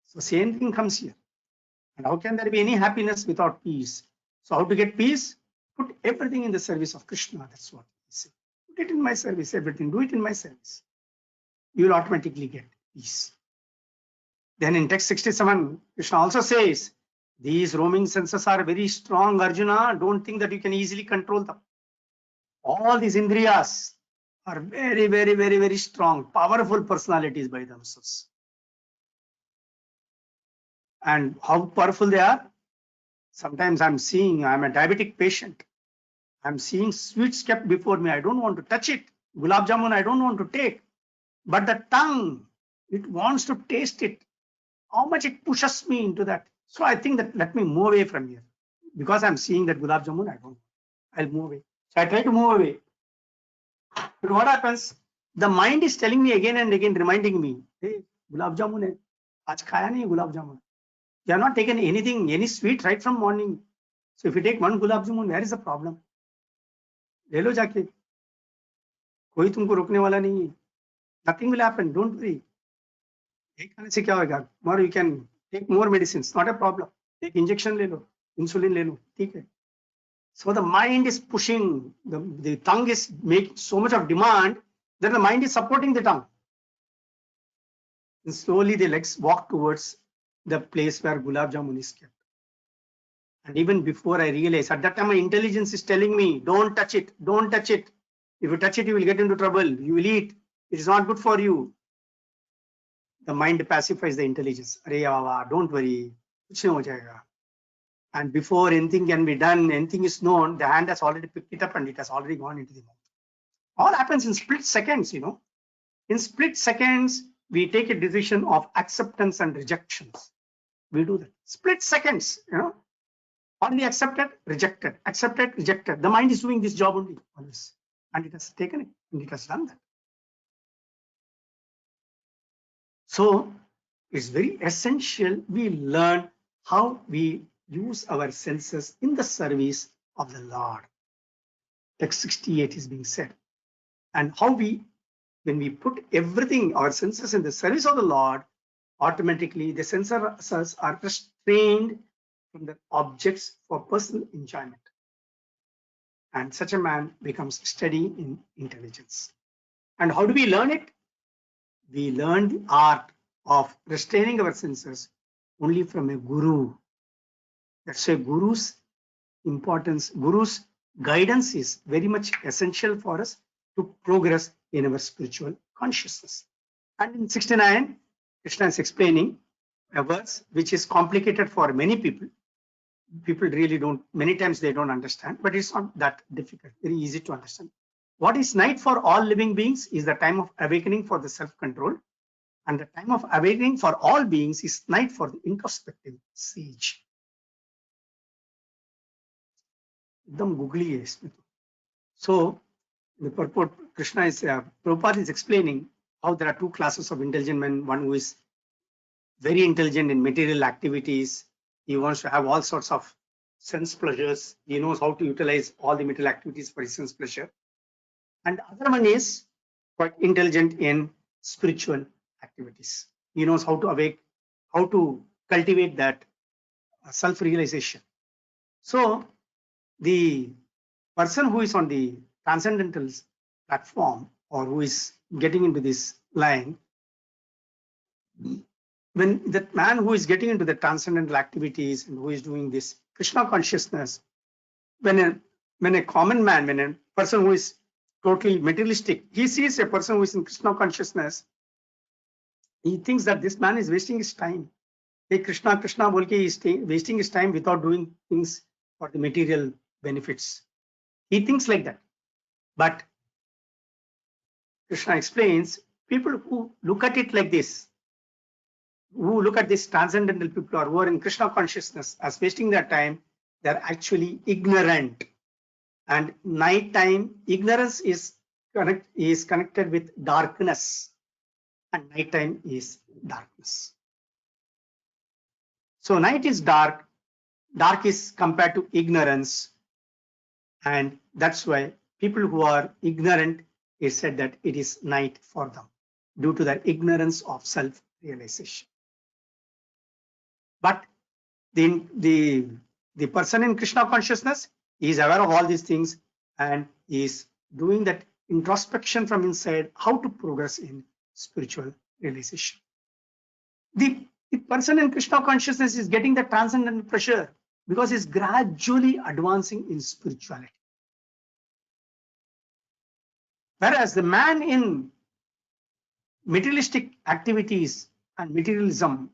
So same thing comes here. And how can there be any happiness without peace? So how to get peace? Put everything in the service of Krishna. That's what he said. Put it in my service, everything. Do it in my service. You will automatically get peace. Then in text 67, Krishna also says, these roaming senses are very strong, Arjuna. Don't think that you can easily control them. All these indriyas are very, very, very, very strong, powerful personalities by themselves. And how powerful they are? Sometimes I'm a diabetic patient. I'm seeing sweets kept before me. I don't want to touch it. Gulab jamun, I don't want to take. But the tongue, it wants to taste it. How much it pushes me into that. So I think that let me move away from here. Because I'm seeing that gulab jamun, I'll move away. So I try to move away. But what happens? The mind is telling me again and again, reminding me, hey, gulab jamun hai. Aaj khaya nahi gulab jamun. You have not taken anything, any sweet right from morning. So if you take one gulab jamun, where is the problem? ले लो जाके, कोई तुमको रोकने वाला नहीं है. Nothing will happen. Don't worry. एक खाने से क्या होगा? Tomorrow you can take more medicines. Not a problem. एक injection ले लो, insulin ले लो, ठीक है. So the mind is pushing. The tongue is making so much of demand that the mind is supporting the tongue. And slowly the legs walk towards the place where gulab jamun is kept. And even before I realize, at that time my intelligence is telling me, don't touch it, don't touch it. If you touch it, you will get into trouble. You will eat. It is not good for you. The mind pacifies the intelligence. Arey Baba, don't worry. Kuch nahi ho jayega. And before anything can be done, anything is known, the hand has already picked it up and it has already gone into the mouth. All happens in split seconds, you know. In split seconds, we take a decision of acceptance and rejections. We do that. Split seconds, you know. Only accepted, rejected, accepted, rejected. The mind is doing this job only always. And it has taken it and it has done that. So it's very essential we learn how we use our senses in the service of the Lord. Text 68 is being said. And how when we put everything, our senses in the service of the Lord, automatically the senses are restrained from the objects for personal enjoyment. And such a man becomes steady in intelligence. And how do we learn it? We learn the art of restraining our senses only from a guru. That's why guru's importance, guru's guidance is very much essential for us to progress in our spiritual consciousness. And in 69, Krishna is explaining a verse which is complicated for many people. People really don't, many times they don't understand, but it's not that difficult, very easy to understand. What is night for all living beings is the time of awakening for the self-control, and the time of awakening for all beings is night for the introspective sage. एकदम googly है इसमें तो. So the purport Krishna is Prabhupada is explaining how there are two classes of intelligent men. One who is very intelligent in material activities. He wants to have all sorts of sense pleasures. He knows how to utilize all the material activities for his sense pleasure. And the other one is quite intelligent in spiritual activities. He knows how to awake, how to cultivate that self-realization. So the person who is on the transcendental platform or who is getting into this line, when that man who is getting into the transcendental activities and who is doing this Krishna consciousness, when a common man, when a person who is totally materialistic, he sees a person who is in Krishna consciousness, he thinks that this man is wasting his time. Hey, Krishna, Krishna, bolke he is wasting his time without doing things for the material benefits. He thinks like that. But Krishna explains, people who look at it like this, who look at this transcendental people or who are in Krishna consciousness as wasting their time, they're actually ignorant. And nighttime, ignorance is connected with darkness, and nighttime is darkness. So night is dark, dark is compared to ignorance, and that's why people who are ignorant, is said that it is night for them due to their ignorance of self-realization. But the person in Krishna consciousness is aware of all these things and is doing that introspection from inside, how to progress in spiritual realization. The The person in Krishna consciousness is getting the transcendental pressure because he's gradually advancing in spirituality. Whereas the man in materialistic activities and materialism,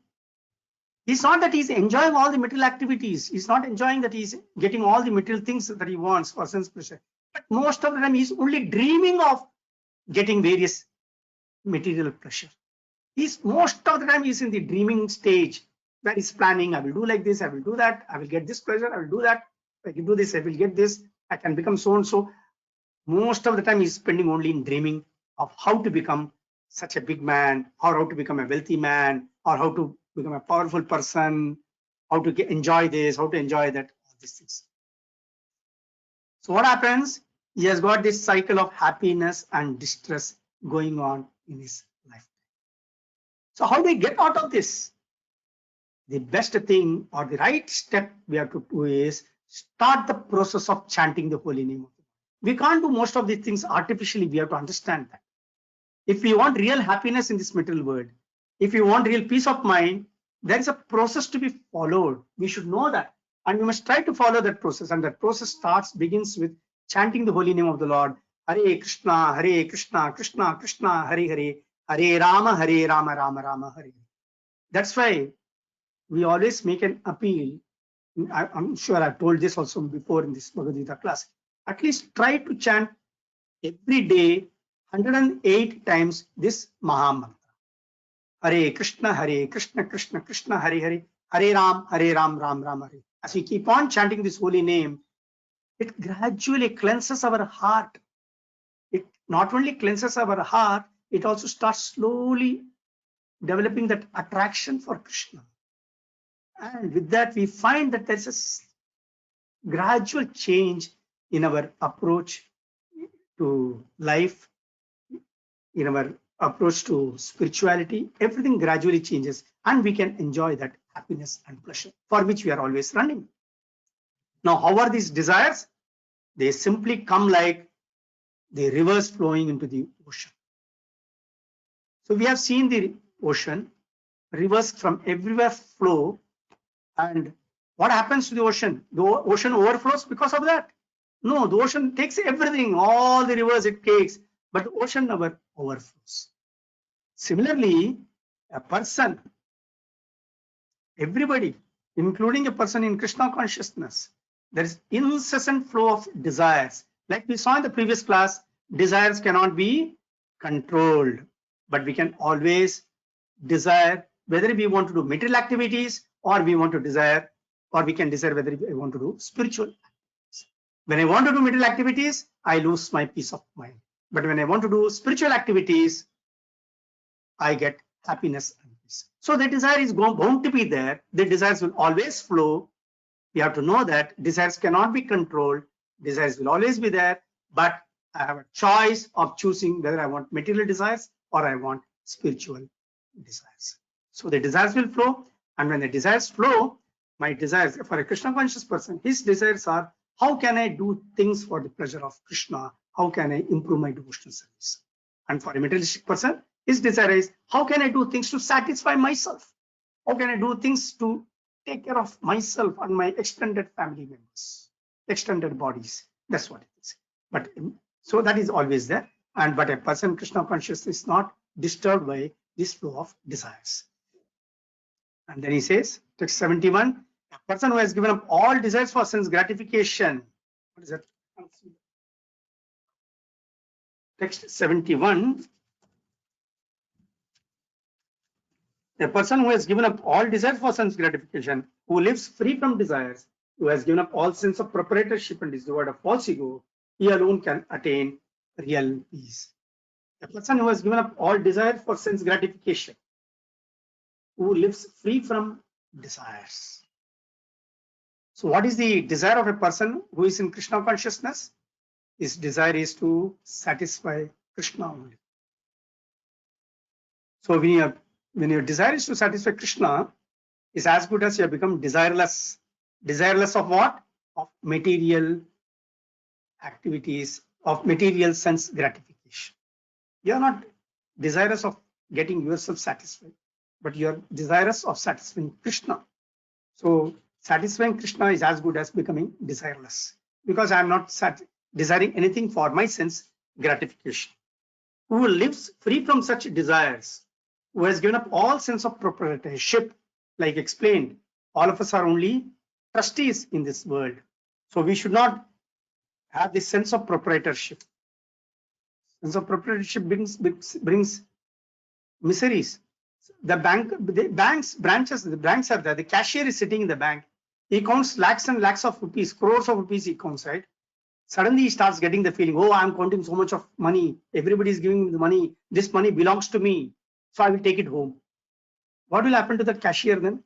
it's not that he's enjoying all the material activities. He's not enjoying that he's getting all the material things that he wants for sense pleasure. But most of the time, he's only dreaming of getting various material pleasure. Most of the time he's in the dreaming stage where he's planning, I will do like this, I will do that, I will get this pleasure, I will do that, I can do this, I will get this, I can become so and so. Most of the time he's spending only in dreaming of how to become such a big man, or how to become a wealthy man, or how to become a powerful person, how to enjoy this, how to enjoy that, all these things. So what happens? He has got this cycle of happiness and distress going on in his life. So how do we get out of this? The best thing or the right step we have to do is start the process of chanting the holy name of God. We can't do most of these things artificially. We have to understand that. If we want real happiness in this material world, if we want real peace of mind, there is a process to be followed. We should know that. And we must try to follow that process. And that process begins with chanting the holy name of the Lord. Hare Krishna, Krishna Krishna, Hare Hare, Hare Rama, Rama Rama, Hare. That's why we always make an appeal. I'm sure I've told this also before in this Bhagavad Gita class. At least try to chant every day 108 times this Maha Mantra. Hare Krishna, Krishna Krishna, Hare Hare, Hare Ram, Ram Ram, Hare. As we keep on chanting this holy name, it gradually cleanses our heart. It not only cleanses our heart, it also starts slowly developing that attraction for Krishna. And with that, we find that there's a gradual change in our approach to life, in our approach to spirituality. Everything gradually changes, and we can enjoy that happiness and pleasure for which we are always running. Now, how are these desires? They simply come like the rivers flowing into the ocean. So we have seen the ocean, rivers from everywhere flow. And what happens to the ocean? The ocean overflows because of that? No, the ocean takes everything, all the rivers it takes, but the ocean never overflows. Similarly, a person, everybody, including a person in Krishna consciousness, there is incessant flow of desires. Like we saw in the previous class, desires cannot be controlled, but we can always desire whether we want to do material activities or we want to desire, or we can desire whether we want to do spiritual activities. When I want to do material activities, I lose my peace of mind. But when I want to do spiritual activities, I get happiness and peace. So the desire is bound to be there. The desires will always flow. We have to know that desires cannot be controlled. Desires will always be there, but I have a choice of choosing whether I want material desires or I want spiritual desires. So the desires will flow, and when the desires flow, my desires, for a Krishna conscious person, his desires are, how can I do things for the pleasure of Krishna? How can I improve my devotional service? And for a materialistic person, his desire is, how can I do things to satisfy myself? How can I do things to take care of myself and my extended family members, extended bodies? That's what it is. But so that is always there. But a person Krishna conscious is not disturbed by this flow of desires. And then he says, text 71, a person who has given up all desires for sense gratification. What is that? Text 71. A person who has given up all desires for sense gratification, who lives free from desires, who has given up all sense of proprietorship and is devoid of false ego, he alone can attain real peace. A person who has given up all desire for sense gratification, who lives free from desires. So what is the desire of a person who is in Krishna consciousness? His desire is to satisfy Krishna only. So when your desire is to satisfy Krishna, is as good as you have become desireless. Desireless of what? Of material activities, of material sense gratification. You are not desirous of getting yourself satisfied. but you are desirous of satisfying Krishna. So satisfying Krishna is as good as becoming desireless, because I am not desiring anything for my sense gratification. Who lives free from such desires, who has given up all sense of proprietorship, like explained, all of us are only trustees in this world. So we should not have this sense of proprietorship. Sense of proprietorship brings miseries. The banks are there. The cashier is sitting in the bank. He counts lakhs and lakhs of rupees, crores of rupees he counts, right? Suddenly he starts getting the feeling, oh, I'm counting so much of money. Everybody is giving me the money. This money belongs to me. So I will take it home. What will happen to the cashier then?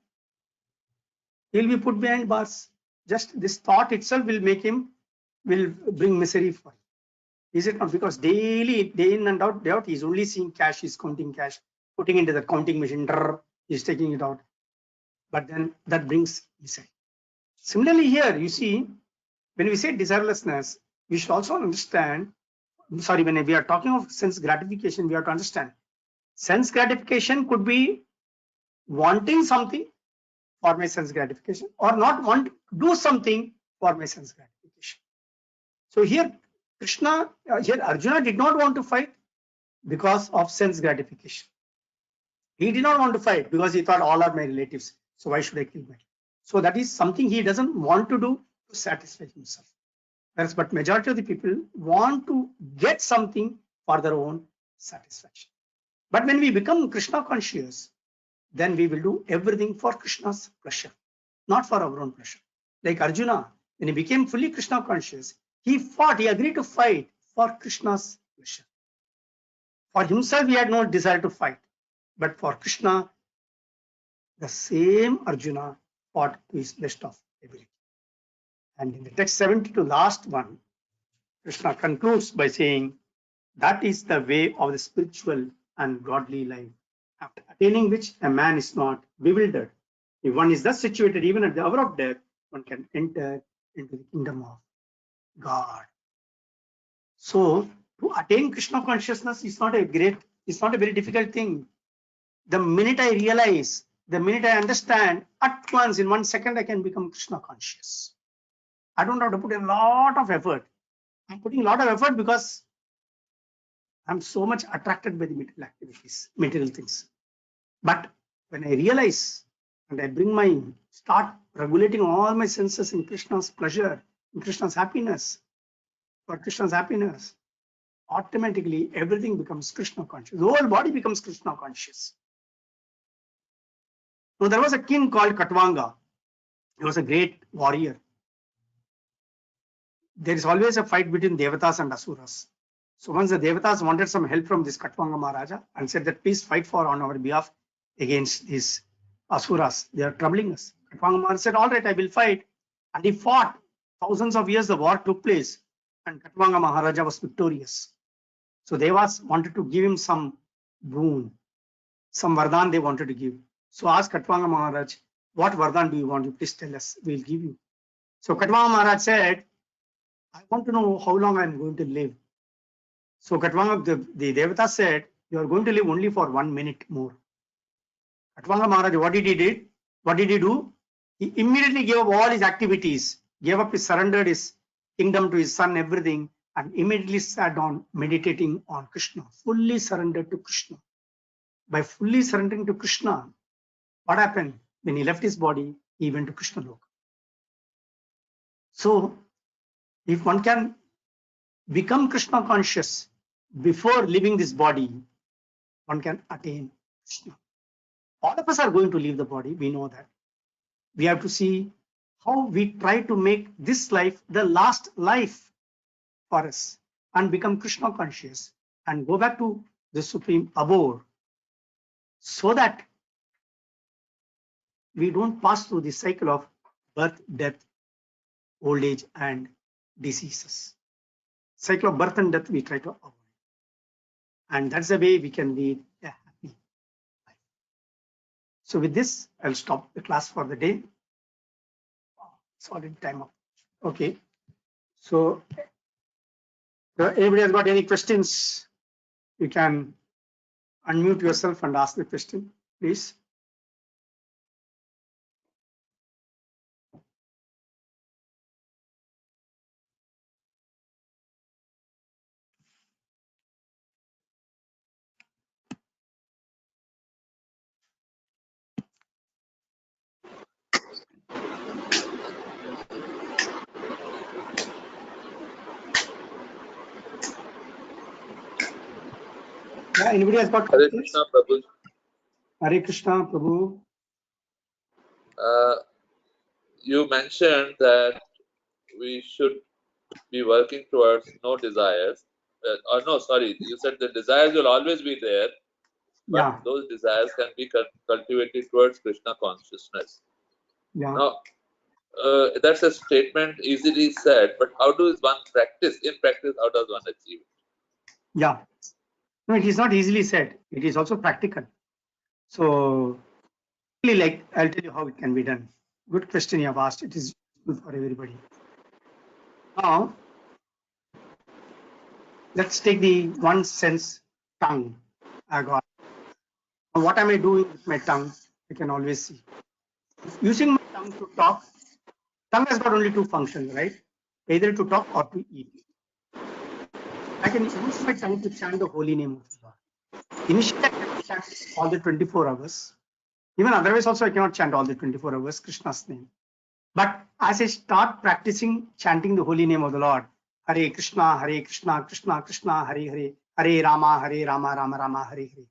He'll be put behind bars. Just this thought itself will bring misery for him. Is it not? Because daily, day in and out, he's only seeing cash, he's counting cash, putting into the counting machine, he's taking it out. But then that brings misery. Similarly, here you see, when we say desirelessness, we should also understand, when we are talking of sense gratification, we have to understand sense gratification could be wanting something for my sense gratification, or not want to do something for my sense gratification. So here Arjuna did not want to fight because of sense gratification. He did not want to fight because he thought all are my relatives. So why should I kill them? So that is something he doesn't want to do to satisfy himself. But majority of the people want to get something for their own satisfaction. But when we become Krishna conscious, then we will do everything for Krishna's pleasure, not for our own pleasure. Like Arjuna, when he became fully Krishna conscious, he agreed to fight for Krishna's pleasure. For himself, he had no desire to fight, but for Krishna, the same Arjuna fought to his best of ability. And in the text 72, last one, Krishna concludes by saying, that is the way of the spiritual and godly life, after attaining which a man is not bewildered. If one is thus situated, even at the hour of death, one can enter into the kingdom of God. So to attain Krishna consciousness is not a very difficult thing. The minute I realize, the minute I understand, at once in 1 second I can become Krishna conscious. I don't have to put a lot of effort. I'm putting a lot of effort because I'm so much attracted by the material activities, material things. But when I realize and I start regulating all my senses in Krishna's pleasure, in Krishna's happiness, for Krishna's happiness, automatically everything becomes Krishna conscious. The whole body becomes Krishna conscious. Now there was a king called Katvanga. He was a great warrior. There is always a fight between Devatas and Asuras. So once the Devatas wanted some help from this Katvanga Maharaja and said that please fight on our behalf against these Asuras. They are troubling us. Katvanga Maharaja said, all right, I will fight. And he fought. Thousands of years the war took place and Katvanga Maharaja was victorious. So Devas wanted to give him some boon, some Vardhan they wanted to give. So asked Katvanga Maharaj, what Vardhan do you want? You please tell us, we'll give you. So Katvanga Maharaj said, I want to know how long I'm going to live. So Katvanga, the Devata said, you are going to live only for 1 minute more. Katvanga Maharaj, what did he do? He immediately gave up all his activities, surrendered his kingdom to his son, everything, and immediately sat down meditating on Krishna, fully surrendered to Krishna. By fully surrendering to Krishna, what happened? When he left his body, he went to Krishna Loka. So, if one can become Krishna conscious before leaving this body, one can attain Krishna. All of us are going to leave the body, we know that. We have to see how we try to make this life the last life for us and become Krishna conscious and go back to the supreme abode, so that we don't pass through the cycle of birth, death, old age and diseases. Cycle of birth and death we try to avoid. And that's the way we can lead a happy life. So with this, I'll stop the class for the day. It's already time up. Okay. So everybody has got any questions? You can unmute yourself and ask the question, please. Yeah, anybody has got Hare questions? Krishna, Prabhu. Hare Krishna, Prabhu. You mentioned that we should be working towards no desires. Or no, sorry, you said the desires will always be there, but Yeah, those desires can be cultivated towards Krishna consciousness. yeah, Now, that's a statement easily said, but how does one practice? In practice, how does one achieve it? yeah. No, it is not easily said. It is also practical. So, really, like, I'll tell you how it can be done. Good question you have asked. It is good for everybody. Now, let's take the one sense tongue I got. Now, what am I doing with my tongue? I can always see. Using my tongue to talk, tongue has got only two functions, right? Either to talk or to eat. I can use my tongue to chant the holy name of the Lord. Initially, I cannot chant all the 24 hours. Even otherwise, also, I cannot chant all the 24 hours Krishna's name. But as I start practicing chanting the holy name of the Lord, Hare Krishna, Krishna Krishna, Hare Hare, Hare Rama, Rama Rama, Hare Hare.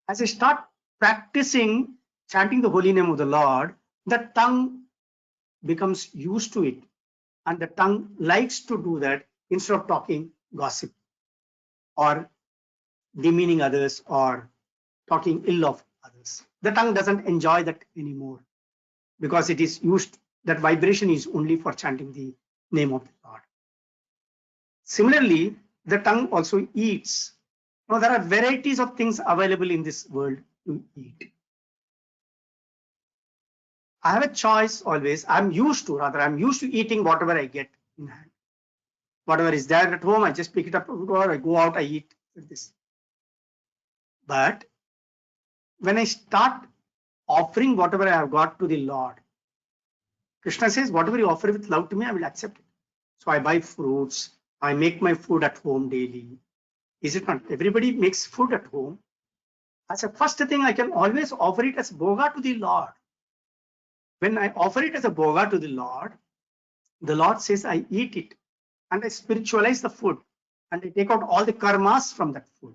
As I start practicing chanting the holy name of the Lord, the tongue becomes used to it. And the tongue likes to do that instead of talking gossip or demeaning others or talking ill of others. The tongue doesn't enjoy that anymore because it is used, that vibration is only for chanting the name of the Lord. Similarly, the tongue also eats. Now, there are varieties of things available in this world to eat. I have a choice always. I'm used to eating whatever I get in hand. Whatever is there at home, I just pick it up, or I go out, I eat this. But when I start offering whatever I have got to the Lord, Krishna says, whatever you offer with love to me, I will accept it. So I buy fruits, I make my food at home daily. Is it not? Everybody makes food at home. As a first thing, I can always offer it as bhoga to the Lord. When I offer it as a bhoga to the Lord says, I eat it and I spiritualize the food and I take out all the karmas from that food.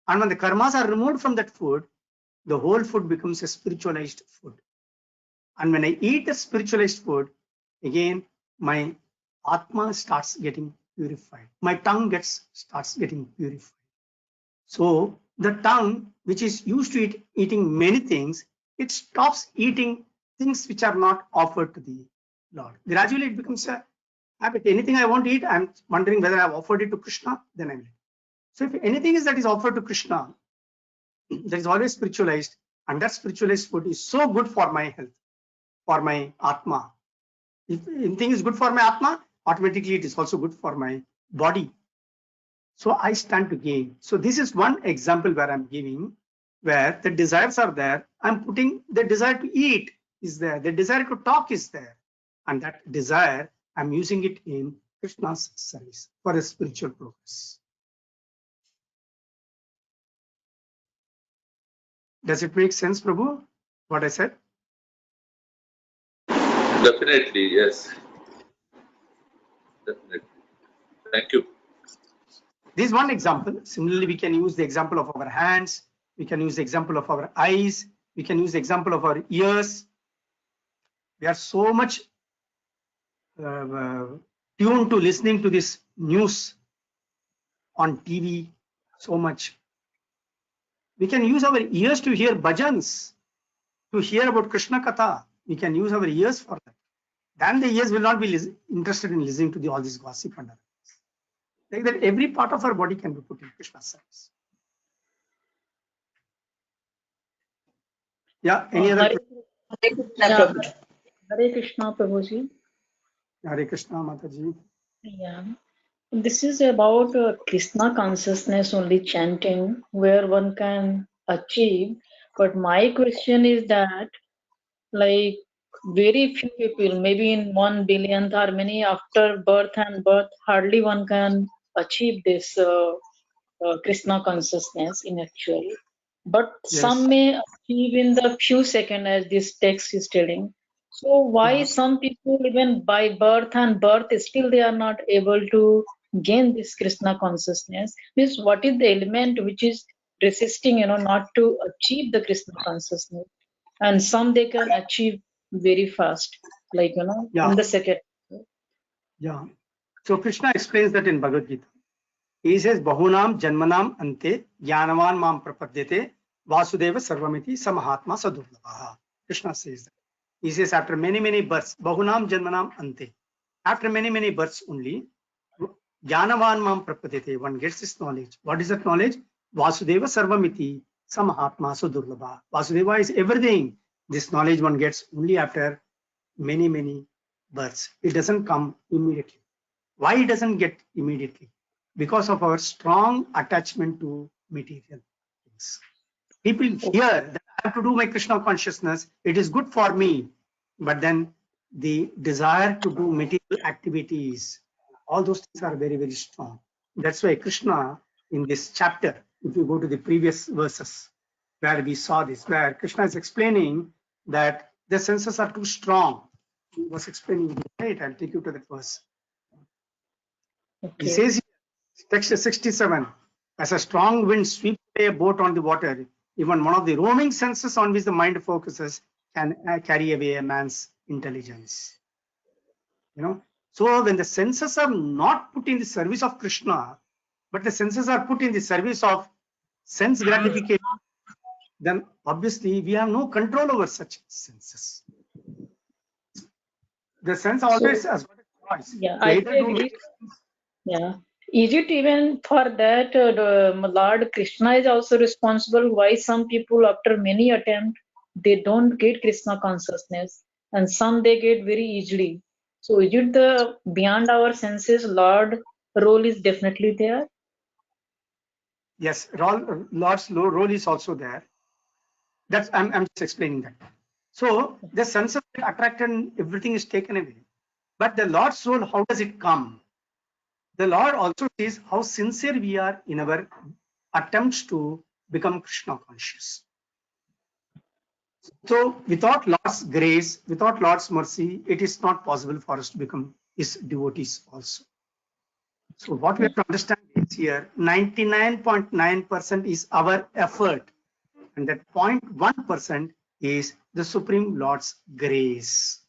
And when the karmas are removed from that food, the whole food becomes a spiritualized food. And when I eat the spiritualized food, again, my Atma starts getting purified. My tongue starts getting purified. So the tongue, which is used to eating many things, it stops eating things which are not offered to the Lord. Gradually, it becomes a habit. Anything I want to eat, I'm wondering whether I've offered it to Krishna, then I will. So if anything is that is offered to Krishna, that is always spiritualized, and that spiritualized food is so good for my health, for my Atma. If anything is good for my Atma, automatically it is also good for my body. So I stand to gain. So this is one example where I'm giving, where the desires are there. I'm putting the desire to eat is there. The desire to talk is there. And that desire, I'm using it in Krishna's service for a spiritual progress. Does it make sense, Prabhu, what I said? Definitely, yes. Definitely. Thank you. This is one example. Similarly, we can use the example of our hands. We can use the example of our eyes. We can use the example of our ears. We are so much tuned to listening to this news on TV so much. We can use our ears to hear bhajans, to hear about Krishna Katha. We can use our ears for that. Then the ears will not be interested in listening to all this gossip and other. Like that, every part of our body can be put in Krishna's service. Yeah, any other question? Yeah, Hare Krishna, Prabhuji. Hare Krishna, Mataji. Yeah, this is about Krishna consciousness only chanting where one can achieve. But my question is that, like, very few people, maybe in 1 billion or many after birth and birth, hardly one can achieve this Krishna consciousness in actual. But Yes. some may achieve in the few seconds, as this text is telling. So why some people even by birth and birth still they are not able to gain this Krishna consciousness? Means what is the element which is resisting, not to achieve the Krishna consciousness? And some they can achieve very fast, like, Yeah. in the second. Yeah. So Krishna explains that in Bhagavad Gita. He says, Bahunam Janmanam Ante Jnanavan Mam Prapadyate Vasudeva Sarvamiti Samahatma Sadurlabha. Krishna says that. He says, after many, many births, Bahunam Janmanam Ante. After many, many births only, Jnanavan Mam Prapadyate. One gets this knowledge. What is that knowledge? Vasudeva Sarvamiti Samahatma Sadurlabha. Vasudeva is everything. This knowledge one gets only after many, many births. It doesn't come immediately. Why it doesn't get immediately? Because of our strong attachment to material things. People hear that I have to do my Krishna consciousness, it is good for me, but then the desire to do material activities, all those things are very, very strong. That's why Krishna in this chapter, if you go to the previous verses where we saw this, where Krishna is explaining that the senses are too strong. He was explaining, right? I'll take you to that verse. He Okay. says, text 67, as a strong wind sweeps away a boat on the water, even one of the roaming senses on which the mind focuses can carry away a man's intelligence. So when the senses are not put in the service of Krishna, but the senses are put in the service of sense gratification, then obviously we have no control over such senses. The sense always has got a choice. Yeah, To I either do agree. Yeah. Is it even for that the Lord Krishna is also responsible? Why some people after many attempts they don't get Krishna consciousness, and some they get very easily. So is it the beyond our senses Lord role is definitely there? Yes, Lord's role is also there. That's I'm just explaining that. So the sense of attraction, everything is taken away. But the Lord's soul, how does it come? The Lord also sees how sincere we are in our attempts to become Krishna conscious. So without Lord's grace, without Lord's mercy, it is not possible for us to become His devotees also. So what we have to understand is here, 99.9% is our effort, and that 0.1% is the Supreme Lord's grace.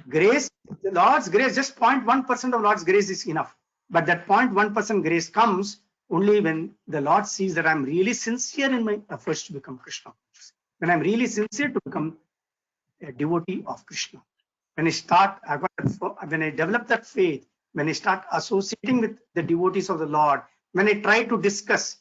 Grace, the Lord's grace, just 0.1% of Lord's grace is enough. But that 0.1% grace comes only when the Lord sees that I'm really sincere in my efforts to become Krishna conscious. When I'm really sincere to become a devotee of Krishna. When I develop that faith, when I start associating with the devotees of the Lord, when I try to discuss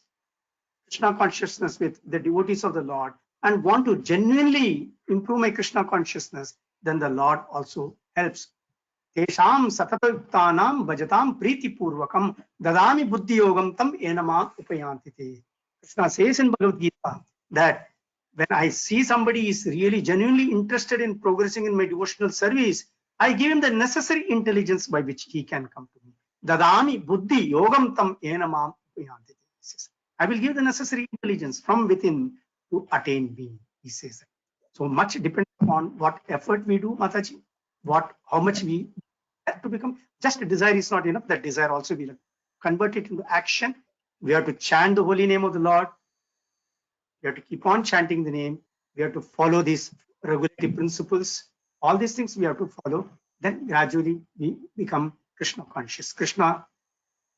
Krishna consciousness with the devotees of the Lord and want to genuinely improve my Krishna consciousness, then the Lord also helps. Tesham satatayuktanam bhajatam priti purvakam dadami buddhi yogam tam enama upayantite. Krishna says in Bhagavad Gita that when I see somebody is really genuinely interested in progressing in my devotional service, I give him the necessary intelligence by which he can come to me. Dadami buddhi yogam tam enama upayantite. I will give the necessary intelligence from within to attain me, he says. So much depends on what effort we do, Mataji, how much we have to become. Just a desire is not enough. That desire also will convert it into action. We have to chant the holy name of the Lord. We have to keep on chanting the name. We have to follow these regulatory principles. All these things we have to follow. Then gradually we become Krishna conscious. Krishna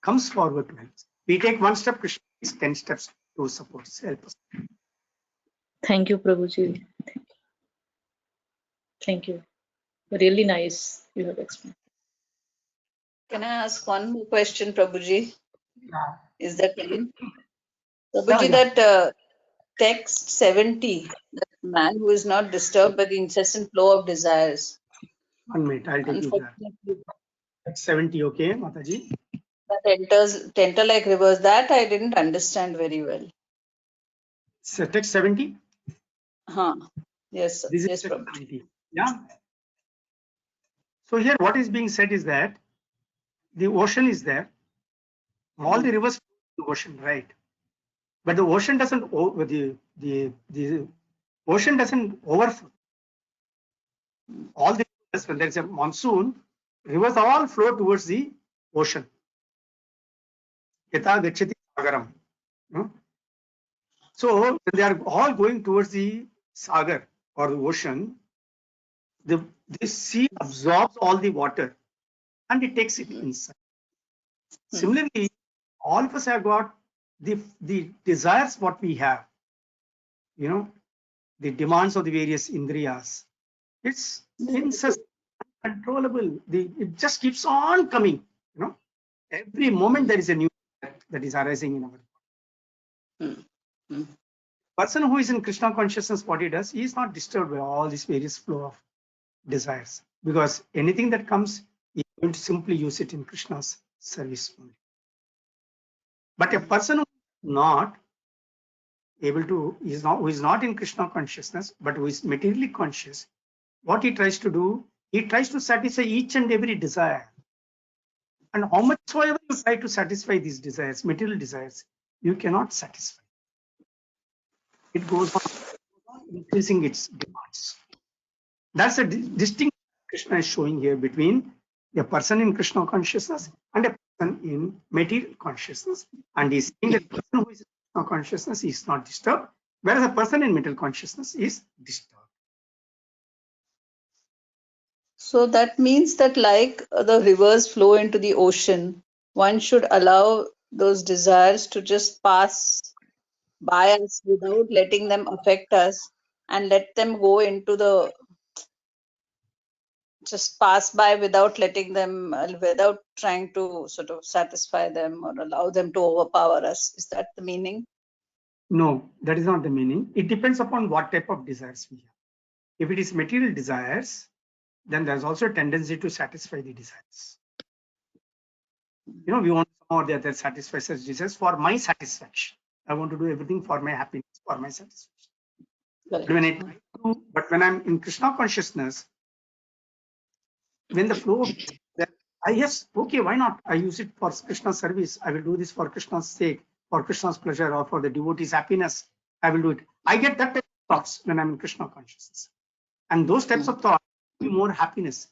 comes forward to help us. We take one step, Krishna takes 10 steps to support us, help us. Thank you, Prabhuji. Thank you. Really nice you have explained. Can I ask one more question, Prabhuji? Yeah. Is that fine? Prabhuji, Yeah. that text 70, that man who is not disturbed by the incessant flow of desires. 1 minute, I'll take you there. Unfortunately, That's 70, okay, Mataji? that enter like rivers. That I didn't understand very well. So text 70. Yes, sir. This is Yes, text Prabhuji. 70. Yeah. So here what is being said is that the ocean is there. All the rivers flow to the ocean, right? But the ocean doesn't the ocean doesn't overflow. All the rivers, when there's a monsoon, rivers all flow towards the ocean. Yata gacchati sagaram. So when they are all going towards the sagar or the ocean, the sea absorbs all the water and it takes it inside. Similarly, all of us have got the desires what we have, the demands of the various indriyas. It's incessant, uncontrollable. It just keeps on coming. Every moment there is a new that is arising in our body. Person who is in Krishna consciousness, what he does, he is not disturbed by all this various flow of desires, because anything that comes, he is going to simply use it in Krishna's service only. But a person who is not able to, who is not in Krishna consciousness, but who is materially conscious, what he tries to do, he tries to satisfy each and every desire. And how much soever you try to satisfy these desires, material desires, you cannot satisfy. It goes on increasing its demands. That's a distinct Krishna is showing here between a person in Krishna consciousness and a person in material consciousness. And he's saying that the person who is in Krishna consciousness is not disturbed, whereas a person in material consciousness is disturbed. So that means that like the rivers flow into the ocean, one should allow those desires to just pass by us without letting them affect us, and let them go into the, just pass by without letting them, without trying to sort of satisfy them or allow them to overpower us. Is that the meaning? No, that is not the meaning. It depends upon what type of desires we have. If it is material desires, then there's also a tendency to satisfy the desires. We want some or the other satisfy such desires for my satisfaction. I want to do everything for my happiness, for my satisfaction. But when I'm in Krishna consciousness, when the flow of that, okay, why not? I use it for Krishna's service. I will do this for Krishna's sake, for Krishna's pleasure, or for the devotee's happiness. I will do it. I get that type of thoughts when I'm in Krishna consciousness. And those types of thoughts give me more happiness,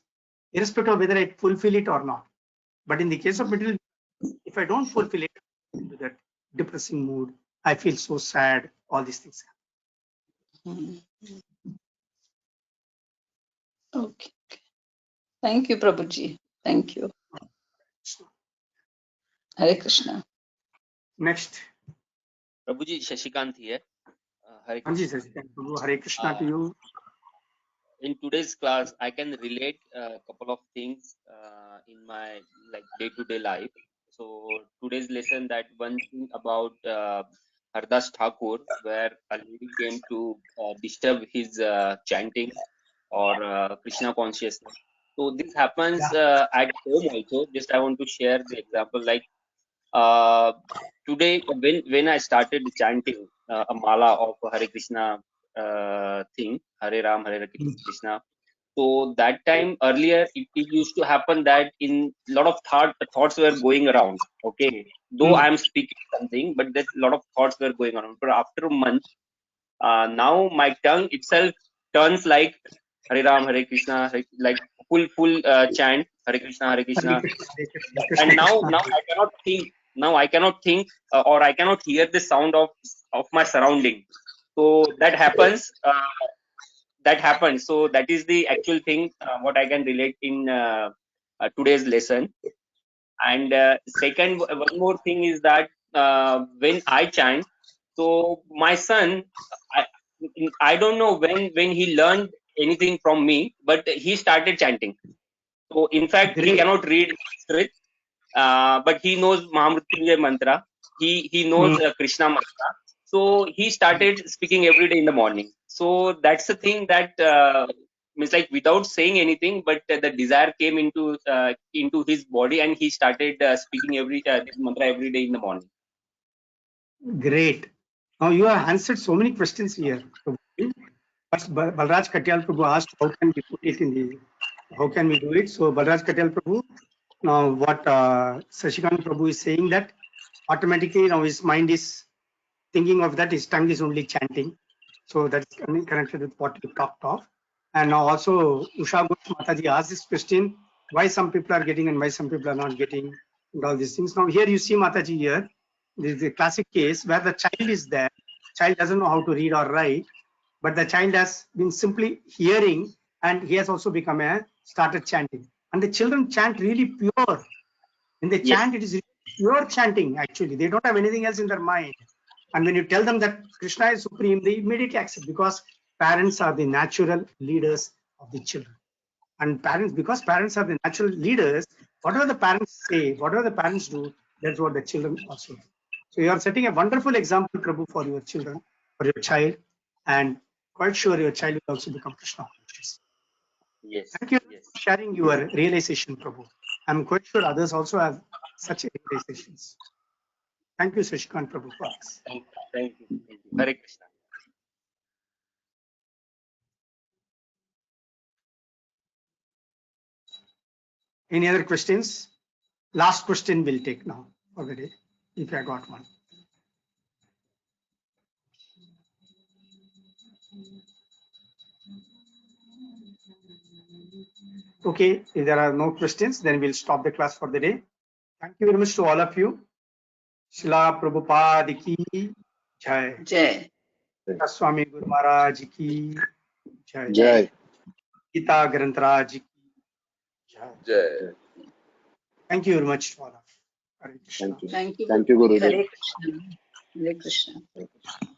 irrespective of whether I fulfill it or not. But in the case of material, if I don't fulfill it, into that depressing mood, I feel so sad, all these things happen. Okay. Thank you, Prabhuji. Thank you. Hare Krishna. Next. Prabhuji, Shashikant here. Hare Krishna. Hare Krishna to you. In today's class, I can relate a couple of things in my day-to-day life. So today's lesson, that one thing about Hardas Thakur, where a lady came to disturb his chanting or Krishna consciousness. So this happens at home also. Just I want to share the example. Like today, when I started chanting a mala of Hare Krishna thing, Hare Ram, Hare Krishna. So that time earlier, it used to happen that in a lot of thoughts were going around. Okay, though I am speaking something, but there's a lot of thoughts were going around. But after a month, now my tongue itself turns like Hare Ram, Hare Krishna, like full chant Hare Krishna, Hare Krishna. And now I cannot think. Now I cannot think or I cannot hear the sound of my surrounding. So that happens. So that is the actual thing what I can relate in today's lesson. And second, one more thing is that when I chant, so my son, I don't know when he learned anything from me, but he started chanting. So in fact, he cannot read Sanskrit, but he knows Mahamrutyunjay mantra. He knows Krishna mantra. So he started speaking every day in the morning. So that's the thing that means like without saying anything, but the desire came into his body, and he started speaking this mantra every day in the morning. Great. Now you have answered so many questions here. First, Balraj Katyal Prabhu asked, how can we put it in the? How can we do it? So Balraj Katyal Prabhu, now what Shashikant Prabhu is saying, that automatically now his mind is thinking of that, his tongue is only chanting. So that's connected with what you talked of. And now also Usha Ghosh Mataji asked this question, why some people are getting and why some people are not getting. and all these things. Now here you see Mataji here. This is a classic case where the child is there. Child doesn't know how to read or write, but the child has been simply hearing, and he has also become started chanting. And the children chant really pure. When they chant, it is pure chanting actually. They don't have anything else in their mind. And when you tell them that Krishna is supreme, they immediately accept, because parents are the natural leaders of the children. And because parents are the natural leaders, whatever the parents say, whatever the parents do, that's what the children also do. So you are setting a wonderful example, Prabhu, for your children, for your child, and quite sure your child will also become Krishna conscious. Yes. Thank you Yes. for sharing your realization, Prabhu. I'm quite sure others also have such realizations. Thank you, Shashikant Prabhu, for this. Thank you. Thank you. Hare Krishna. Any other questions? Last question we'll take now for the day, if I got one. Okay, if there are no questions, then we'll stop the class for the day. Thank you very much to all of you. Srila Prabhupada ki jai. Jai. Swami Guru Maharaj ki jai. Jai. Gita Granth Raj ki jai. Jai. Thank you very much to all of you. Hare Krishna. Thank you. Thank you. Thank you, Guruji. Hare Krishna. Hare Krishna.